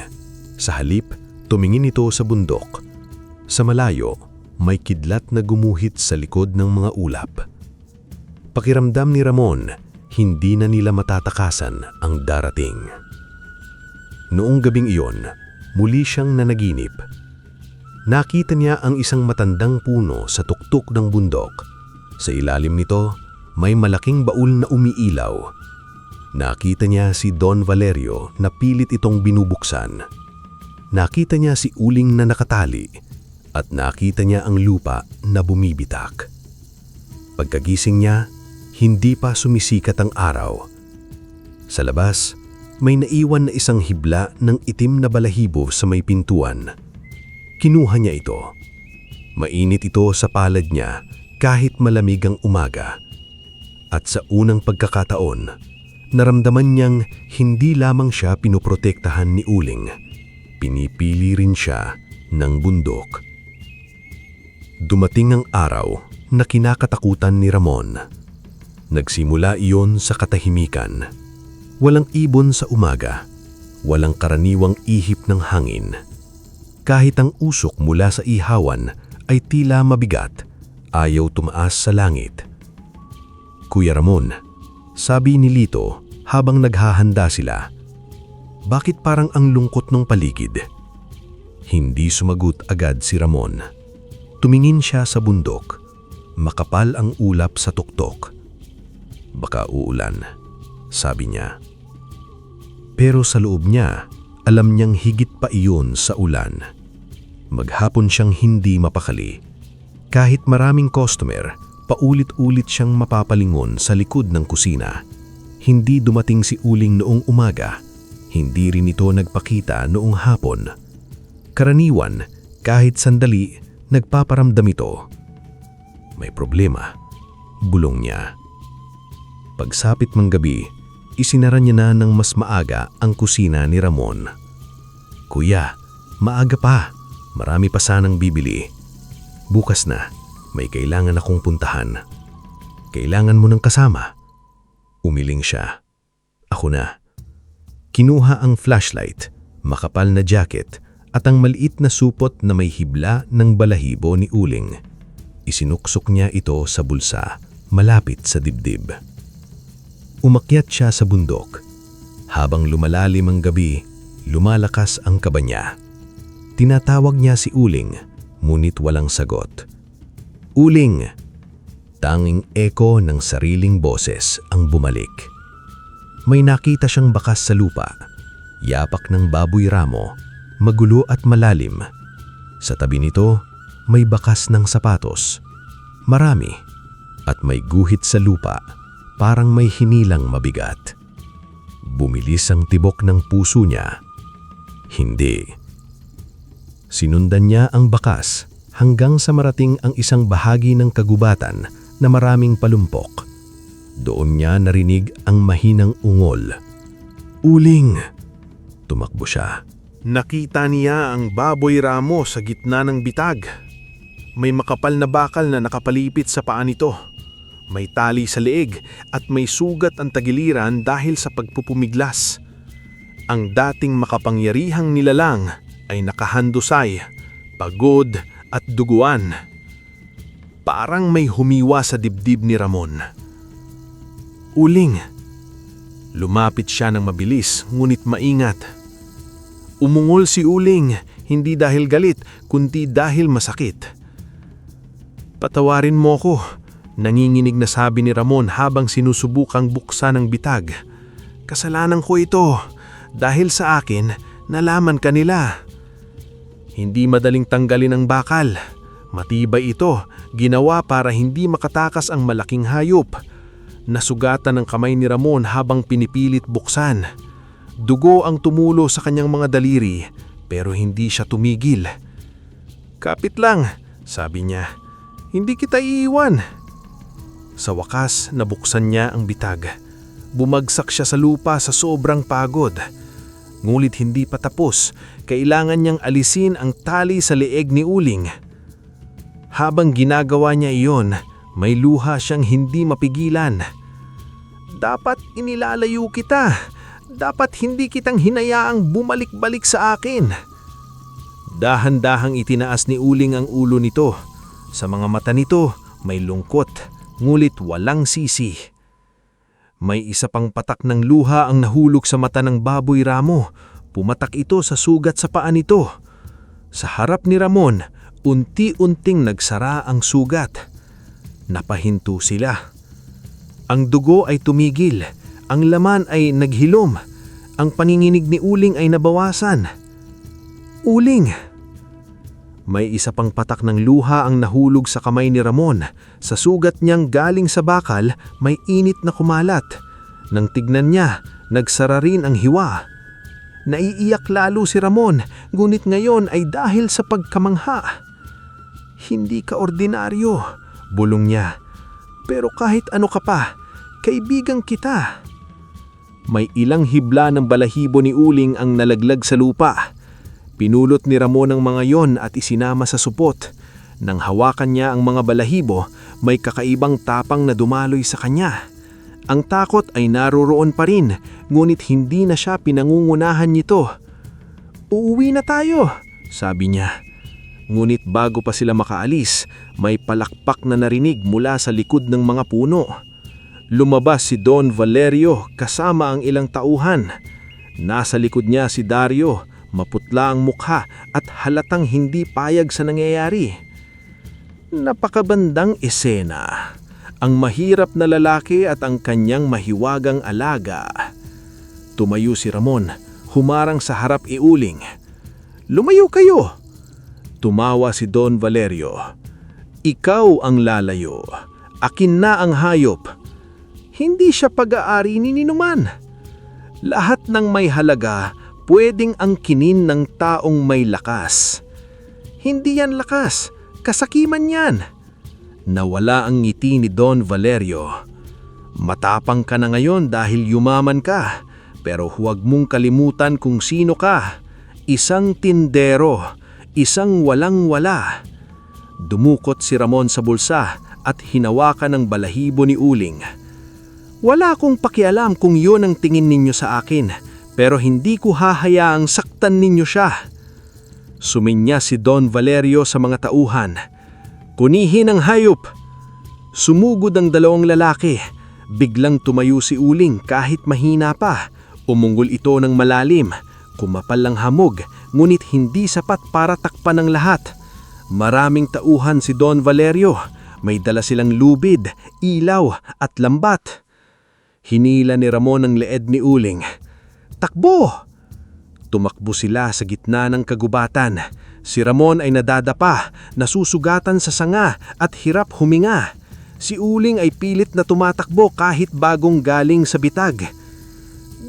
Sa halip, tumingin ito sa bundok. Sa malayo, may kidlat na gumuhit sa likod ng mga ulap. Pakiramdam ni Ramon, hindi na nila matatakasan ang darating. Noong gabing iyon, muli siyang nanaginip. Nakita niya ang isang matandang puno sa tuktok ng bundok. Sa ilalim nito, may malaking baul na umiilaw. Nakita niya si Don Valerio na pilit itong binubuksan. Nakita niya si Uling na nakatali at nakita niya ang lupa na bumibitak. Pagkagising niya, hindi pa sumisikat ang araw. Sa labas, may naiwan na isang hibla ng itim na balahibo sa may pintuan. Kinuha niya ito. Mainit ito sa palad niya kahit malamig ang umaga. At sa unang pagkakataon, naramdaman niyang hindi lamang siya pinoprotektahan ni Uling. Pinipili rin siya ng bundok. Dumating ang araw na kinakatakutan ni Ramon. Nagsimula iyon sa katahimikan. Walang ibon sa umaga. Walang karaniwang ihip ng hangin. Kahit ang usok mula sa ihawan ay tila mabigat, ayaw tumaas sa langit. Kuya Ramon, sabi ni Lito habang naghahanda sila, bakit parang ang lungkot ng paligid? Hindi sumagot agad si Ramon. Tumingin siya sa bundok. Makapal ang ulap sa tuktok. Baka uulan, sabi niya. Pero sa loob niya, alam niyang higit pa iyon sa ulan. Maghapon siyang hindi mapakali. Kahit maraming customer, paulit-ulit siyang mapapalingon sa likod ng kusina. Hindi dumating si Uling noong umaga. Hindi rin ito nagpakita noong hapon. Karaniwan, kahit sandali, nagpaparamdam ito. May problema, bulong niya. Pagsapit ng gabi, isinara niya na ng mas maaga ang kusina ni Ramon. Kuya, maaga pa. Marami pa sanang bibili. Bukas na, may kailangan akong puntahan. Kailangan mo ng kasama. Umiling siya. Ako na. Kinuha ang flashlight, makapal na jacket, at ang maliit na supot na may hibla ng balahibo ni Uling. Isinuksok niya ito sa bulsa, malapit sa dibdib. Umakyat siya sa bundok. Habang lumalalim ang gabi, lumalakas ang kaba niya. Tinatawag niya si Uling, ngunit walang sagot. Uling! Tanging eko ng sariling boses ang bumalik. May nakita siyang bakas sa lupa. Yapak ng baboy ramo, magulo at malalim. Sa tabi nito, may bakas ng sapatos. Marami. At may guhit sa lupa, parang may hinilang mabigat. Bumilis ang tibok ng puso niya. Hindi. Sinundan niya ang bakas hanggang sa marating ang isang bahagi ng kagubatan na maraming palumpok. Doon niya narinig ang mahinang ungol. Uling! Tumakbo siya. Nakita niya ang baboy ramo sa gitna ng bitag. May makapal na bakal na nakapalipit sa paa nito. May tali sa leeg at may sugat ang tagiliran dahil sa pagpupumiglas. Ang dating makapangyarihang nilalang ay nakahandusay, pagod at duguan. Parang may humiwa sa dibdib ni Ramon. Uling! Lumapit siya ng mabilis, ngunit maingat. Umungol si Uling, hindi dahil galit, kundi dahil masakit. "Patawarin mo ko," nanginginig na sabi ni Ramon habang sinusubukang buksan ang bitag. "Kasalanan ko ito. Dahil sa akin, nalaman ka nila." Hindi madaling tanggalin ang bakal. Matibay ito, ginawa para hindi makatakas ang malaking hayop. Nasugatan ang kamay ni Ramon habang pinipilit buksan. Dugo ang tumulo sa kanyang mga daliri, pero hindi siya tumigil. "Kapit lang," sabi niya. "Hindi kita iiwan." Sa wakas, nabuksan niya ang bitag. Bumagsak siya sa lupa sa sobrang pagod. Ngulit hindi pa tapos, kailangan niyang alisin ang tali sa leeg ni Uling. Habang ginagawa niya iyon, may luha siyang hindi mapigilan. "Dapat inilalayo kita. Dapat hindi kitang hinayaang bumalik-balik sa akin." Dahan-dahang itinaas ni Uling ang ulo nito. Sa mga mata nito, may lungkot, ngulit walang sisi. May isa pang patak ng luha ang nahulog sa mata ng baboy Ramo. Pumatak ito sa sugat sa paa nito. Sa harap ni Ramon, unti-unting nagsara ang sugat. Napahinto sila. Ang dugo ay tumigil. Ang laman ay naghilom. Ang panginginig ni Uling ay nabawasan. "Uling!" May isa pang patak ng luha ang nahulog sa kamay ni Ramon. Sa sugat niyang galing sa bakal, may init na kumalat. Nang tignan niya, nagsara rin ang hiwa. Naiiyak lalo si Ramon, ngunit ngayon ay dahil sa pagkamangha. "Hindi ka ordinaryo," bulong niya. "Pero kahit ano ka pa, kaibigan kita." May ilang hibla ng balahibo ni Uling ang nalaglag sa lupa. Pinulot ni Ramon ang mga yon at isinama sa supot. Nang hawakan niya ang mga balahibo, may kakaibang tapang na dumaloy sa kanya. Ang takot ay naroroon pa rin, ngunit hindi na siya pinangungunahan nito. "Uuwi na tayo," sabi niya. Ngunit bago pa sila makaalis, may palakpak na narinig mula sa likod ng mga puno. Lumabas si Don Valerio kasama ang ilang tauhan. Nasa likod niya si Dario, maputla ang mukha at halatang hindi payag sa nangyayari. Napakabandang esena. Ang mahirap na lalaki at ang kanyang mahiwagang alaga. Tumayo si Ramon, humarang sa harap ni Uling. "Lumayo kayo!" Tumawa si Don Valerio. "Ikaw ang lalayo. Akin na ang hayop. Hindi siya pag-aari ni ninuman. Lahat ng may halaga pwedeng angkinin ng taong may lakas. Hindi yan lakas, kasakiman yan." Nawala ang ngiti ni Don Valerio. "Matapang ka na ngayon dahil yumaman ka, pero huwag mong kalimutan kung sino ka. Isang tindero, isang walang-wala." Dumukot si Ramon sa bulsa at hinawakan ang balahibo ni Uling. "Wala akong pakialam kung yun ang tingin ninyo sa akin, pero hindi ko hahayaang saktan ninyo siya." Suminya si Don Valerio sa mga tauhan. "Kunihin ang hayop!" Sumugod ang dalawang lalaki. Biglang tumayo si Uling kahit mahina pa. Umungol ito ng malalim. Kumapal ang hamog, ngunit hindi sapat para takpan ang lahat. Maraming tauhan si Don Valerio. May dala silang lubid, ilaw at lambat. Hinila ni Ramon ang leeg ni Uling. "Takbo!" Tumakbo sila sa gitna ng kagubatan. Si Ramon ay nadadapa, nasusugatan sa sanga at hirap huminga. Si Uling ay pilit na tumatakbo kahit bagong galing sa bitag.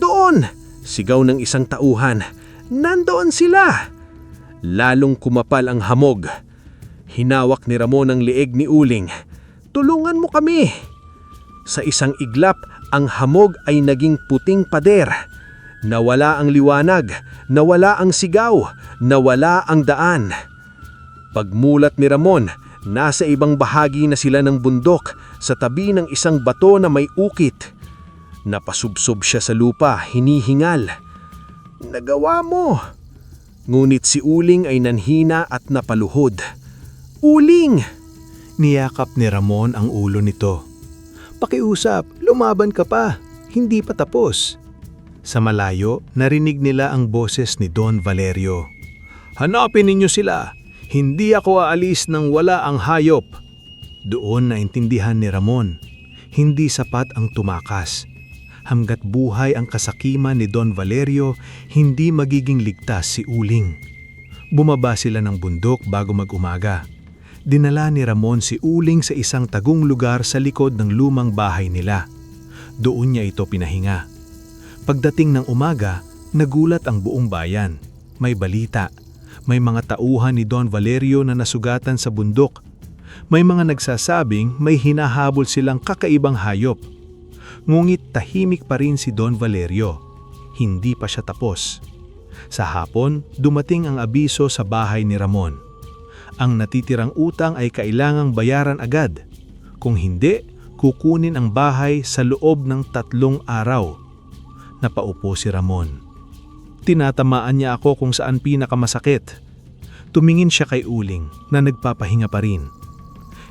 "Doon!" sigaw ng isang tauhan. "Nandoon sila!" Lalong kumapal ang hamog. Hinawak ni Ramon ang leeg ni Uling. "Tulungan mo kami!" Sa isang iglap, ang hamog ay naging puting pader. Nawala ang liwanag, nawala ang sigaw, nawala ang daan. Pagmulat ni Ramon, nasa ibang bahagi na sila ng bundok sa tabi ng isang bato na may ukit. Napasubsob siya sa lupa, hinihingal. "Nagawa mo!" Ngunit si Uling ay nanhina at napaluhod. "Uling!" Niyakap ni Ramon ang ulo nito. "Pakiusap, lumaban ka pa. hindi pa tapos. Sa malayo, narinig nila ang boses ni Don Valerio. "Hanapin ninyo sila! Hindi ako aalis nang wala ang hayop!" Doon naintindihan ni Ramon. Hindi sapat ang tumakas. Hanggat buhay ang kasakiman ni Don Valerio, hindi magiging ligtas si Uling. Bumaba sila ng bundok bago mag-umaga. Dinala ni Ramon si Uling sa isang tagong lugar sa likod ng lumang bahay nila. Doon niya ito pinahinga. Pagdating ng umaga, nagulat ang buong bayan. May balita. May mga tauhan ni Don Valerio na nasugatan sa bundok. May mga nagsasabing may hinahabol silang kakaibang hayop. Ngunit tahimik pa rin si Don Valerio. Hindi pa siya tapos. Sa hapon, dumating ang abiso sa bahay ni Ramon. Ang natitirang utang ay kailangang bayaran agad. Kung hindi, kukunin ang bahay sa loob ng 3 araw. Napaupo si Ramon. Tinatamaan niya ako kung saan pinakamasakit. Tumingin siya kay Uling na nagpapahinga pa rin.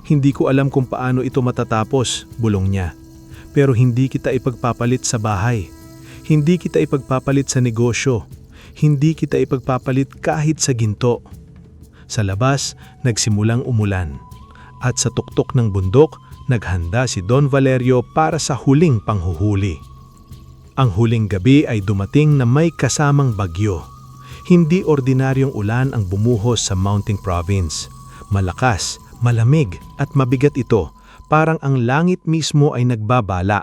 "Hindi ko alam kung paano ito matatapos," bulong niya. "Pero hindi kita ipagpapalit sa bahay. Hindi kita ipagpapalit sa negosyo. Hindi kita ipagpapalit kahit sa ginto." Sa labas, nagsimulang umulan. At sa tuktok ng bundok, naghanda si Don Valerio para sa huling panghuhuli. Ang huling gabi ay dumating na may kasamang bagyo. Hindi ordinaryong ulan ang bumuhos sa Mountain Province. Malakas, malamig at mabigat ito, parang ang langit mismo ay nagbabala.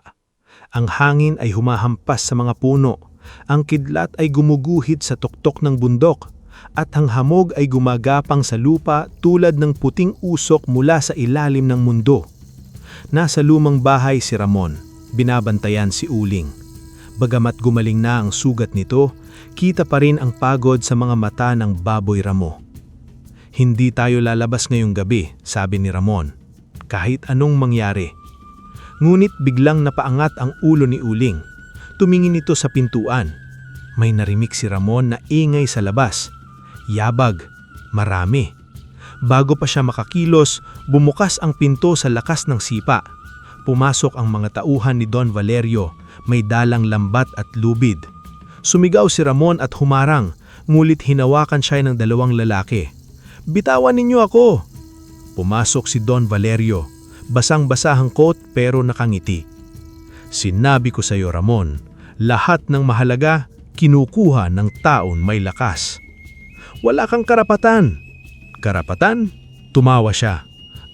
Ang hangin ay humahampas sa mga puno, ang kidlat ay gumuguhit sa tuktok ng bundok, at ang hamog ay gumagapang sa lupa tulad ng puting usok mula sa ilalim ng mundo. Nasa lumang bahay si Ramon, binabantayan si Uling. Bagamat gumaling na ang sugat nito, kita pa rin ang pagod sa mga mata ng baboy Ramo. "Hindi tayo lalabas ngayong gabi," sabi ni Ramon, "kahit anong mangyari." Ngunit biglang napaangat ang ulo ni Uling. Tumingin ito sa pintuan. May narimik si Ramon na ingay sa labas. Yabag, marami. Bago pa siya makakilos, bumukas ang pinto sa lakas ng sipa. Pumasok ang mga tauhan ni Don Valerio, may dalang lambat at lubid. Sumigaw si Ramon at humarang, ngulit hinawakan siya ng 2 lalaki. "Bitawan ninyo ako!" Pumasok si Don Valerio, basang-basa ang coat pero nakangiti. "Sinabi ko sa iyo, Ramon, lahat ng mahalaga kinukuha ng taon may lakas. Wala kang karapatan." "Karapatan?" Tumawa siya.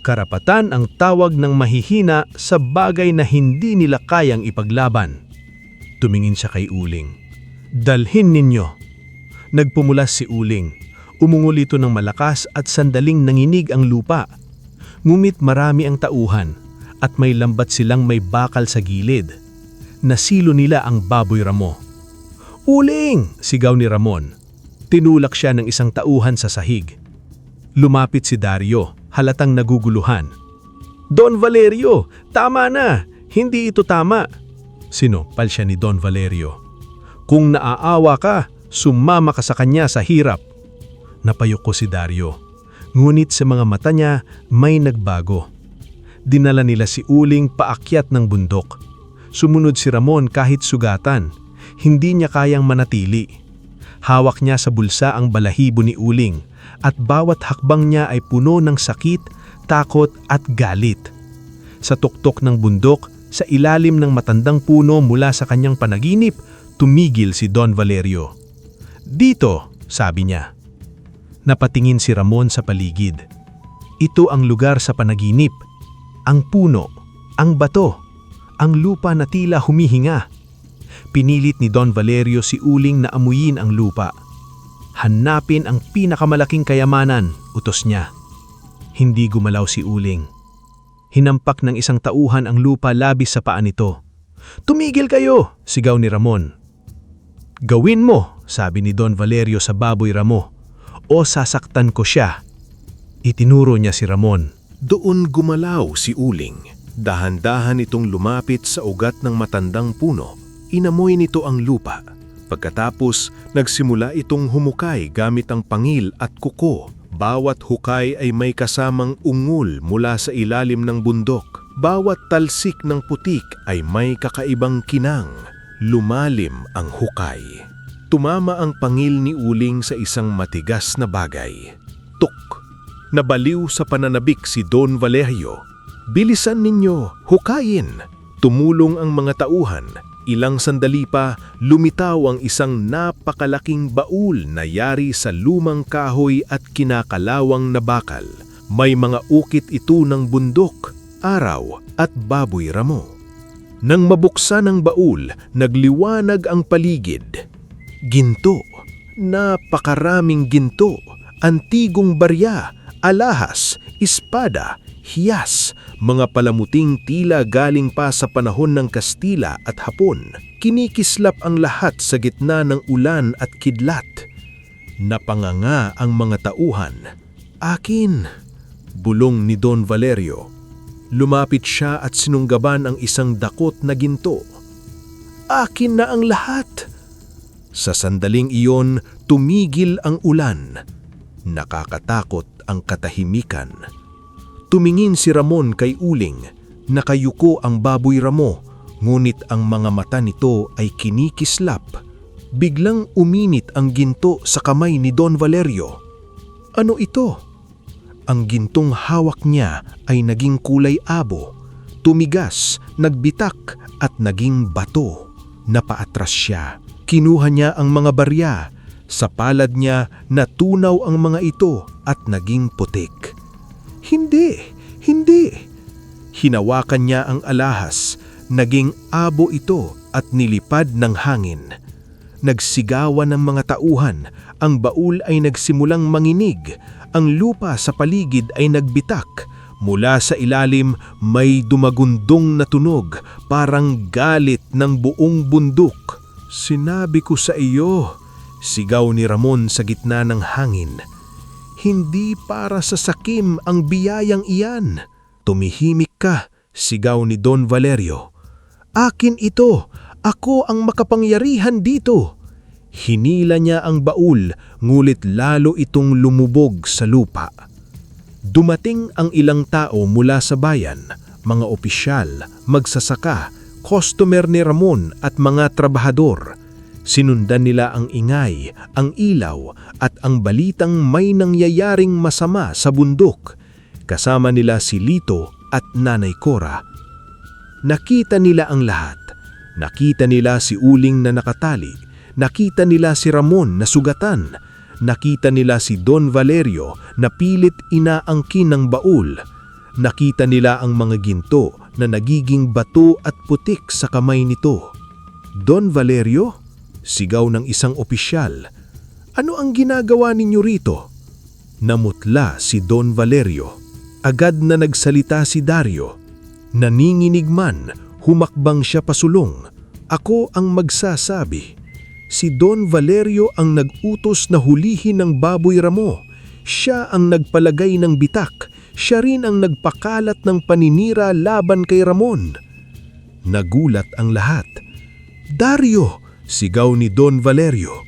"Karapatan ang tawag ng mahihina sa bagay na hindi nila kayang ipaglaban." Tumingin siya kay Uling. "Dalhin ninyo." Nagpumulas si Uling. Umungol ito ng malakas at sandaling nanginig ang lupa. Ngumit marami ang tauhan at may lambat silang may bakal sa gilid. Nasilo nila ang baboy Ramo. "Uling!" sigaw ni Ramon. Tinulak siya ng isang tauhan sa sahig. Lumapit si Dario, halatang naguguluhan. "Don Valerio, tama na! Hindi ito tama!" Sinopal siya ni Don Valerio. "Kung naaawa ka, sumama ka sa kanya sa hirap." Napayuko si Dario. Ngunit sa mga mata niya, may nagbago. Dinala nila si Uling paakyat ng bundok. Sumunod si Ramon kahit sugatan. Hindi niya kayang manatili. Hawak niya sa bulsa ang balahibo ni Uling at bawat hakbang niya ay puno ng sakit, takot at galit. Sa tuktok ng bundok, sa ilalim ng matandang puno mula sa kanyang panaginip, tumigil si Don Valerio. "Dito," sabi niya. Napatingin si Ramon sa paligid. Ito ang lugar sa panaginip. Ang puno, ang bato, ang lupa na tila humihinga. Pinilit ni Don Valerio si Uling na amuyin ang lupa. "Hanapin ang pinakamalaking kayamanan," utos niya. Hindi gumalaw si Uling. Hinampak ng isang tauhan ang lupa labis sa paa nito. "Tumigil kayo!" sigaw ni Ramon. "Gawin mo," sabi ni Don Valerio sa baboy Ramo, "o sasaktan ko siya." Itinuro niya si Ramon. Doon gumalaw si Uling. Dahan-dahan itong lumapit sa ugat ng matandang puno. Inamoy nito ang lupa. Pagkatapos, nagsimula itong humukay gamit ang pangil at kuko. Bawat hukay ay may kasamang ungol mula sa ilalim ng bundok. Bawat talsik ng putik ay may kakaibang kinang, lumalim ang hukay. Tumama ang pangil ni Uling sa isang matigas na bagay. Tuk! Nabaliw sa pananabik si Don Valerio. Bilisan ninyo, hukayin! Tumulong ang mga tauhan. Ilang sandali pa, lumitaw ang isang napakalaking baul na yari sa lumang kahoy at kinakalawang na bakal. May mga ukit ito ng bundok, araw at baboy ramo. Nang mabuksan ang baul, nagliwanag ang paligid. Ginto, napakaraming ginto, antigong barya, alahas, espada, hiyas, mga palamuting tila galing pa sa panahon ng Kastila at Hapon. Kinikislap ang lahat sa gitna ng ulan at kidlat. Napanganga ang mga tauhan. Akin! Bulong ni Don Valerio. Lumapit siya at sinunggaban ang isang dakot na ginto. Akin na ang lahat! Sa sandaling iyon, tumigil ang ulan. Nakakatakot ang katahimikan. Tumingin si Ramon kay Uling. Nakayuko ang baboy ramo, ngunit ang mga mata nito ay kinikislap. Biglang uminit ang ginto sa kamay ni Don Valerio. Ano ito? Ang gintong hawak niya ay naging kulay abo, tumigas, nagbitak at naging bato. Napaatras siya. Kinuha niya ang mga barya. Sa palad niya natunaw ang mga ito at naging putik. Hindi! Hindi! Hinawakan niya ang alahas. Naging abo ito at nilipad ng hangin. Nagsigawan ng mga tauhan. Ang baul ay nagsimulang manginig. Ang lupa sa paligid ay nagbitak. Mula sa ilalim may dumagundong na tunog, parang galit ng buong bundok. Sinabi ko sa iyo, sigaw ni Ramon sa gitna ng hangin. Hindi para sa sakim ang biyayang iyan. Tumihimik ka, sigaw ni Don Valerio. Akin ito, ako ang makapangyarihan dito. Hinila niya ang baul, ngulit lalo itong lumubog sa lupa. Dumating ang ilang tao mula sa bayan, mga opisyal, magsasaka, customer ni Ramon at mga trabahador. Sinundan nila ang ingay, ang ilaw at ang balitang may nangyayaring masama sa bundok. Kasama nila si Lito at Nanay Cora. Nakita nila ang lahat. Nakita nila si Uling na nakatali. Nakita nila si Ramon na sugatan. Nakita nila si Don Valerio na pilit inaangkin ng baul. Nakita nila ang mga ginto na nagiging bato at putik sa kamay nito. Don Valerio? Sigaw ng isang opisyal. Ano ang ginagawa ninyo rito? Namutla si Don Valerio. Agad na nagsalita si Dario. Naninginig man, humakbang siya pasulong. Ako ang magsasabi. Si Don Valerio ang nag-utos na hulihin ng baboy ramo. Siya ang nagpalagay ng bitak. Siya rin ang nagpakalat ng paninira laban kay Ramon. Nagulat ang lahat. Dario! Sigaw ni Don Valerio.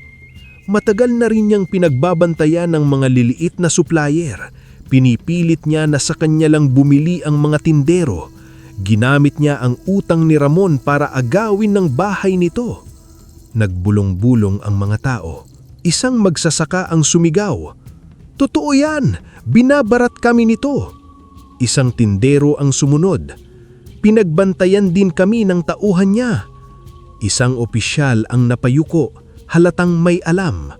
Matagal na rin niyang pinagbabantayan ng mga liliit na supplier. Pinipilit niya na sa kanya lang bumili ang mga tindero. Ginamit niya ang utang ni Ramon para agawin ng bahay nito. Nagbulong-bulong ang mga tao. Isang magsasaka ang sumigaw. Totoo yan! Binabarat kami nito! Isang tindero ang sumunod. Pinagbantayan din kami ng tauhan niya. Isang opisyal ang napayuko, halatang may alam.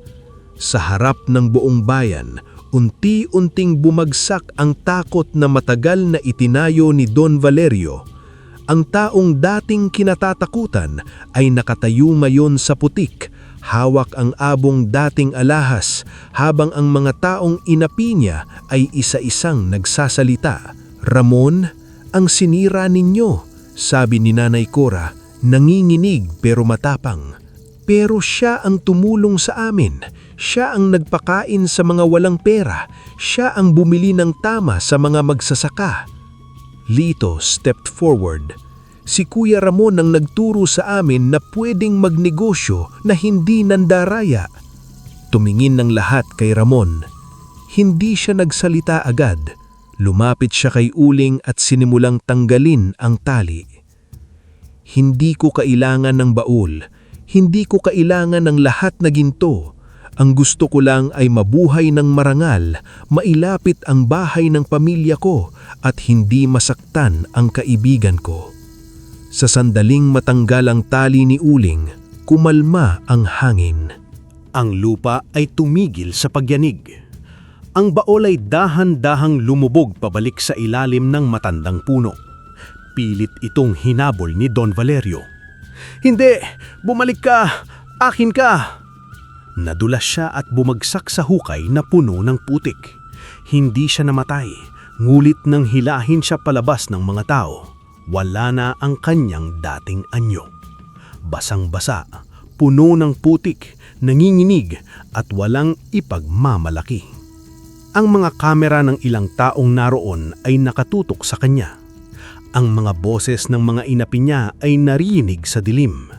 Sa harap ng buong bayan, unti-unting bumagsak ang takot na matagal na itinayo ni Don Valerio. Ang taong dating kinatatakutan ay nakatayo ngayon sa putik, hawak ang abong dating alahas, habang ang mga taong inapi niya ay isa-isang nagsasalita. Ramon, ang sinira ninyo, sabi ni Nanay Cora, nanginginig pero matapang. Pero siya ang tumulong sa amin. Siya ang nagpakain sa mga walang pera. Siya ang bumili ng tama sa mga magsasaka. Lito stepped forward. Si Kuya Ramon ang nagturo sa amin na pwedeng magnegosyo na hindi nandaraya. Tumingin ng lahat kay Ramon. Hindi siya nagsalita agad. Lumapit siya kay Uling at sinimulang tanggalin ang tali. Hindi ko kailangan ng baul. Hindi ko kailangan ng lahat na ginto. Ang gusto ko lang ay mabuhay ng marangal, mailapit ang bahay ng pamilya ko at hindi masaktan ang kaibigan ko. Sa sandaling matanggal ang tali ni Uling, kumalma ang hangin. Ang lupa ay tumigil sa pagyanig. Ang baol ay dahan-dahang lumubog pabalik sa ilalim ng matandang puno. Pilit itong hinabol ni Don Valerio. "Hindi! Bumalik ka! Akin ka!" Nadulas siya at bumagsak sa hukay na puno ng putik. Hindi siya namatay, ngulit nang hilahin siya palabas ng mga tao, wala na ang kanyang dating anyo. Basang-basa, puno ng putik, nanginginig at walang ipagmamalaki. Ang mga kamera ng ilang taong naroon ay nakatutok sa kanya. Ang mga boses ng mga inapi niya ay narinig sa dilim.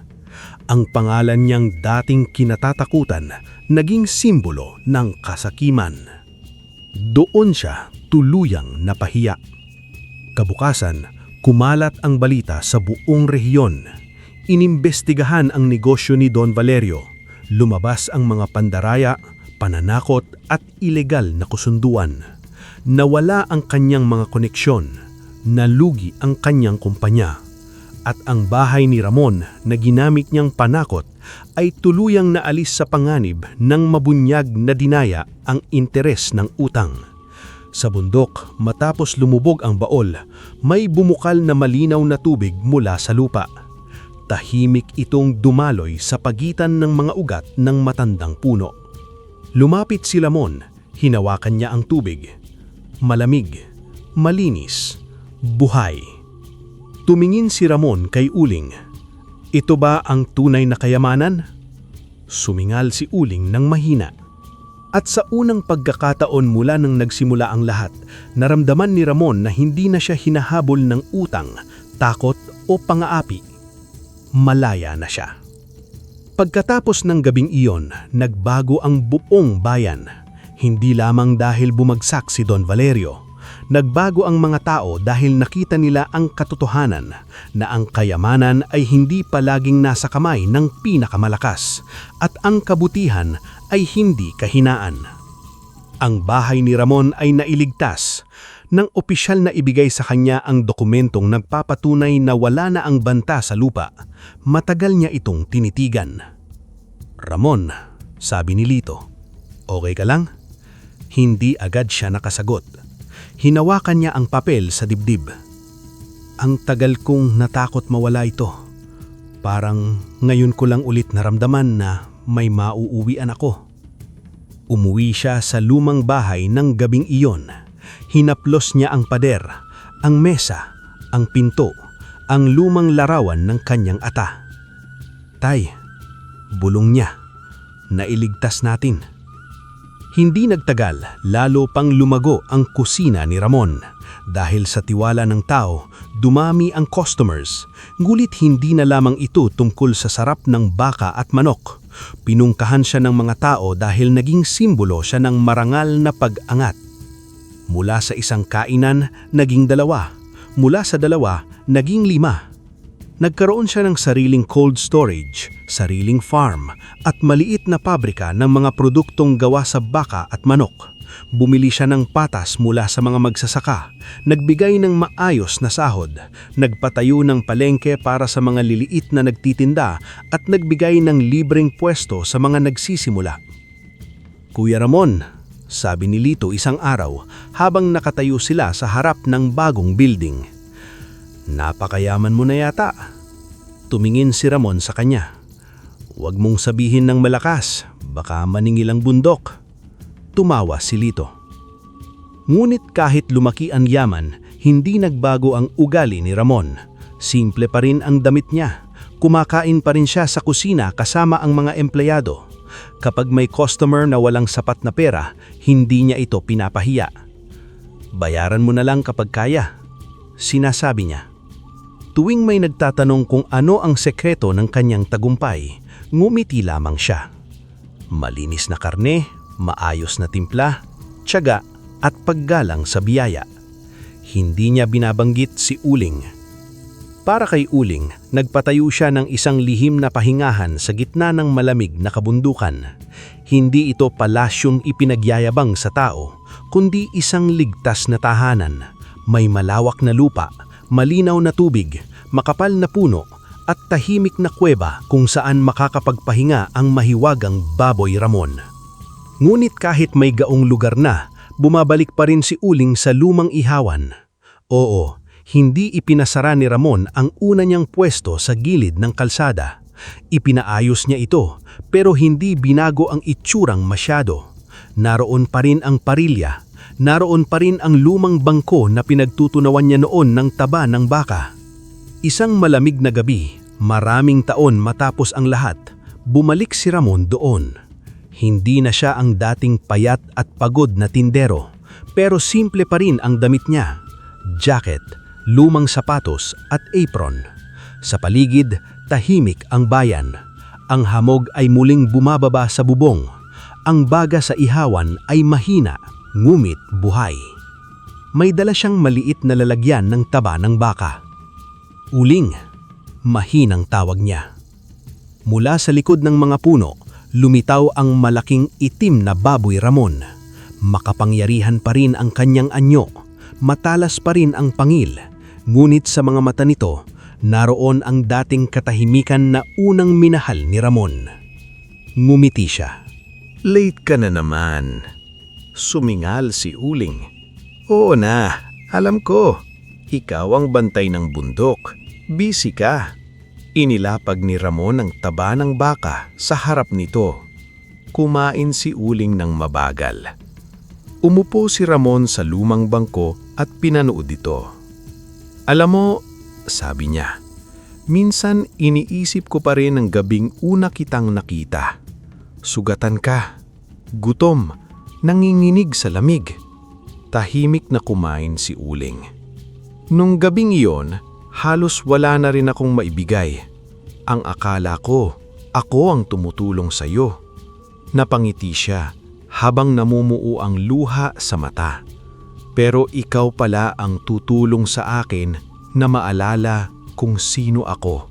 Ang pangalan niyang dating kinatatakutan naging simbolo ng kasakiman. Doon siya tuluyang napahiya. Kabukasan, kumalat ang balita sa buong rehiyon. Inimbestigahan ang negosyo ni Don Valerio. Lumabas ang mga pandaraya, pananakot at ilegal na kusunduan. Nawala ang kanyang mga koneksyon. Nalugi ang kanyang kumpanya. At ang bahay ni Ramon na ginamit niyang panakot ay tuluyang naalis sa panganib ng mabunyag na dinaya ang interes ng utang. Sa bundok, matapos lumubog ang baol, may bumukal na malinaw na tubig mula sa lupa. Tahimik itong dumaloy sa pagitan ng mga ugat ng matandang puno. Lumapit si Ramon, hinawakan niya ang tubig. Malamig, malinis, buhay. Tumingin si Ramon kay Uling. "Ito ba ang tunay na kayamanan?" Sumingal si Uling ng mahina. At sa unang pagkakataon mula nang nagsimula ang lahat, naramdaman ni Ramon na hindi na siya hinahabol ng utang, takot o pang-aapi. Malaya na siya. Pagkatapos ng gabing iyon, nagbago ang buong bayan. Hindi lamang dahil bumagsak si Don Valerio. Nagbago ang mga tao dahil nakita nila ang katotohanan na ang kayamanan ay hindi palaging nasa kamay ng pinakamalakas at ang kabutihan ay hindi kahinaan. Ang bahay ni Ramon ay nailigtas nang opisyal na ibigay sa kanya ang dokumentong nagpapatunay na wala na ang banta sa lupa. Matagal niya itong tinitigan. "Ramon," sabi ni Lito, "okay ka lang?" Hindi agad siya nakasagot. Hinawakan niya ang papel sa dibdib. "Ang tagal kong natakot mawala ito. Parang ngayon ko lang ulit naramdaman na may mauuwian ako." Umuwi siya sa lumang bahay ng gabing iyon. Hinaplos niya ang pader, ang mesa, ang pinto, ang lumang larawan ng kanyang ata. "Tay," bulong niya, "nailigtas natin." Hindi nagtagal, lalo pang lumago ang kusina ni Ramon. Dahil sa tiwala ng tao, dumami ang customers. Ngulit hindi na lamang ito tungkol sa sarap ng baka at manok. Pinungkahan siya ng mga tao dahil naging simbolo siya ng marangal na pag-angat. Mula sa isang kainan, naging 2. Mula sa 2, naging 5. Nagkaroon siya ng sariling cold storage, sariling farm, at maliit na pabrika ng mga produktong gawa sa baka at manok. Bumili siya ng patas mula sa mga magsasaka, nagbigay ng maayos na sahod, nagpatayo ng palengke para sa mga liliit na nagtitinda at nagbigay ng libreng pwesto sa mga nagsisimula. "Kuya Ramon," sabi ni Lito isang araw habang nakatayo sila sa harap ng bagong building. "Napakayaman mo na yata." Tumingin si Ramon sa kanya. "Huwag mong sabihin ng malakas, baka maningil ang bundok." Tumawa si Lito. Ngunit kahit lumaki ang yaman, hindi nagbago ang ugali ni Ramon. Simple pa rin ang damit niya. Kumakain pa rin siya sa kusina kasama ang mga empleyado. Kapag may customer na walang sapat na pera, hindi niya ito pinapahiya. "Bayaran mo na lang kapag kaya," sinasabi niya. Tuwing may nagtatanong kung ano ang sekreto ng kanyang tagumpay, ngumiti lamang siya. Malinis na karne, maayos na timpla, tiyaga at paggalang sa biyaya. Hindi niya binabanggit si Uling. Para kay Uling, nagpatayo siya ng isang lihim na pahingahan sa gitna ng malamig na kabundukan. Hindi ito palasyong ipinagyayabang sa tao, kundi isang ligtas na tahanan. May malawak na lupa, malinaw na tubig, makapal na puno, at tahimik na kuweba kung saan makakapagpahinga ang mahiwagang Baboy Ramon. Ngunit kahit may gaong lugar na, bumabalik pa rin si Uling sa lumang ihawan. Oo, hindi ipinasara ni Ramon ang una niyang pwesto sa gilid ng kalsada. Ipinaayos niya ito, pero hindi binago ang itsurang masyado. Naroon pa rin ang parilya, naroon pa rin ang lumang bangko na pinagtutunawan niya noon ng taba ng baka. Isang malamig na gabi, maraming taon matapos ang lahat, bumalik si Ramon doon. Hindi na siya ang dating payat at pagod na tindero, pero simple pa rin ang damit niya. Jacket, lumang sapatos at apron. Sa paligid, tahimik ang bayan. Ang hamog ay muling bumababa sa bubong. Ang baga sa ihawan ay mahina, ngumit buhay. May dala siyang maliit na lalagyan ng taba ng baka. Uling, mahinang tawag niya. Mula sa likod ng mga puno, lumitaw ang malaking itim na Baboy Ramon. Makapangyarihan pa rin ang kanyang anyo, matalas pa rin ang pangil, ngunit sa mga mata nito, naroon ang dating katahimikan na unang minahal ni Ramon. Ngumiti siya. Late ka na naman. Sumingal si Uling. Oo na, alam ko. Ikaw ang bantay ng bundok. Busy ka. Inilapag ni Ramon ang taba ng baka sa harap nito. Kumain si Uling ng mabagal. Umupo si Ramon sa lumang bangko at pinanood ito. Alam mo, sabi niya, minsan iniisip ko pa rin ang gabing una kitang nakita. Sugatan ka, gutom, nanginginig sa lamig. Tahimik na kumain si Uling. Nung gabing iyon, halos wala na rin akong maibigay. Ang akala ko, ako ang tumutulong sa iyo. Napangiti siya habang namumuo ang luha sa mata. Pero ikaw pala ang tutulong sa akin na maalala kung sino ako.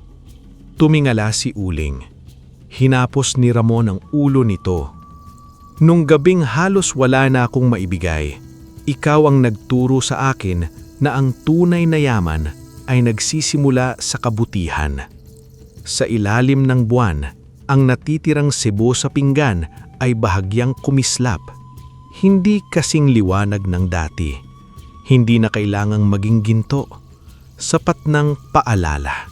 Tumingala si Uling. Hinapos ni Ramon ang ulo nito. Nung gabing halos wala na akong maibigay, ikaw ang nagturo sa akin na ang tunay na yaman ay nagsisimula sa kabutihan. Sa ilalim ng buwan, ang natitirang sebo sa pinggan ay bahagyang kumislap. Hindi kasing liwanag ng dati. Hindi na kailangang maging ginto. Sapat ng paalala.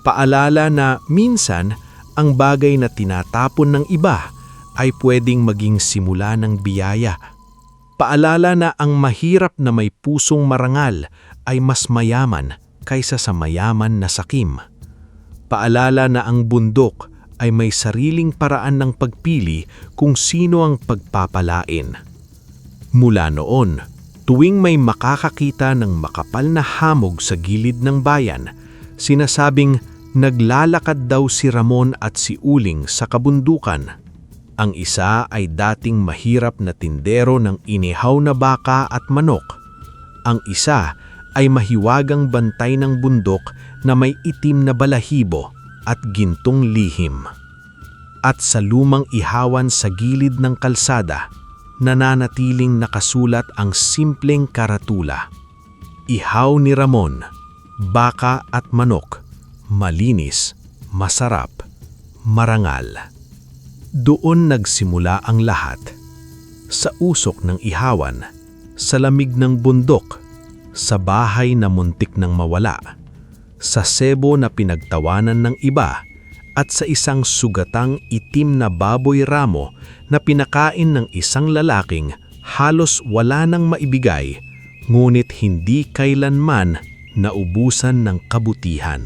Paalala na minsan ang bagay na tinatapon ng iba ay pwedeng maging simula ng biyaya. Paalala na ang mahirap na may pusong marangal ay mas mayaman kaysa sa mayaman na sakim. Paalala na ang bundok ay may sariling paraan ng pagpili kung sino ang pagpapalain. Mula noon, tuwing may makakakita ng makapal na hamog sa gilid ng bayan, sinasabing naglalakad daw si Ramon at si Uling sa kabundukan. Ang isa ay dating mahirap na tindero ng inihaw na baka at manok. Ang isa ay mahiwagang bantay ng bundok na may itim na balahibo at gintong lihim. At sa lumang ihawan sa gilid ng kalsada, nananatiling nakasulat ang simpleng karatula. Ihaw ni Ramon, baka at manok, malinis, masarap, marangal. Doon nagsimula ang lahat. Sa usok ng ihawan, sa lamig ng bundok, sa bahay na muntik nang mawala, sa sebo na pinagtawanan ng iba, at sa isang sugatang itim na baboy ramo na pinakain ng isang lalaking halos wala nang maibigay, ngunit hindi kailanman naubusan ng kabutihan.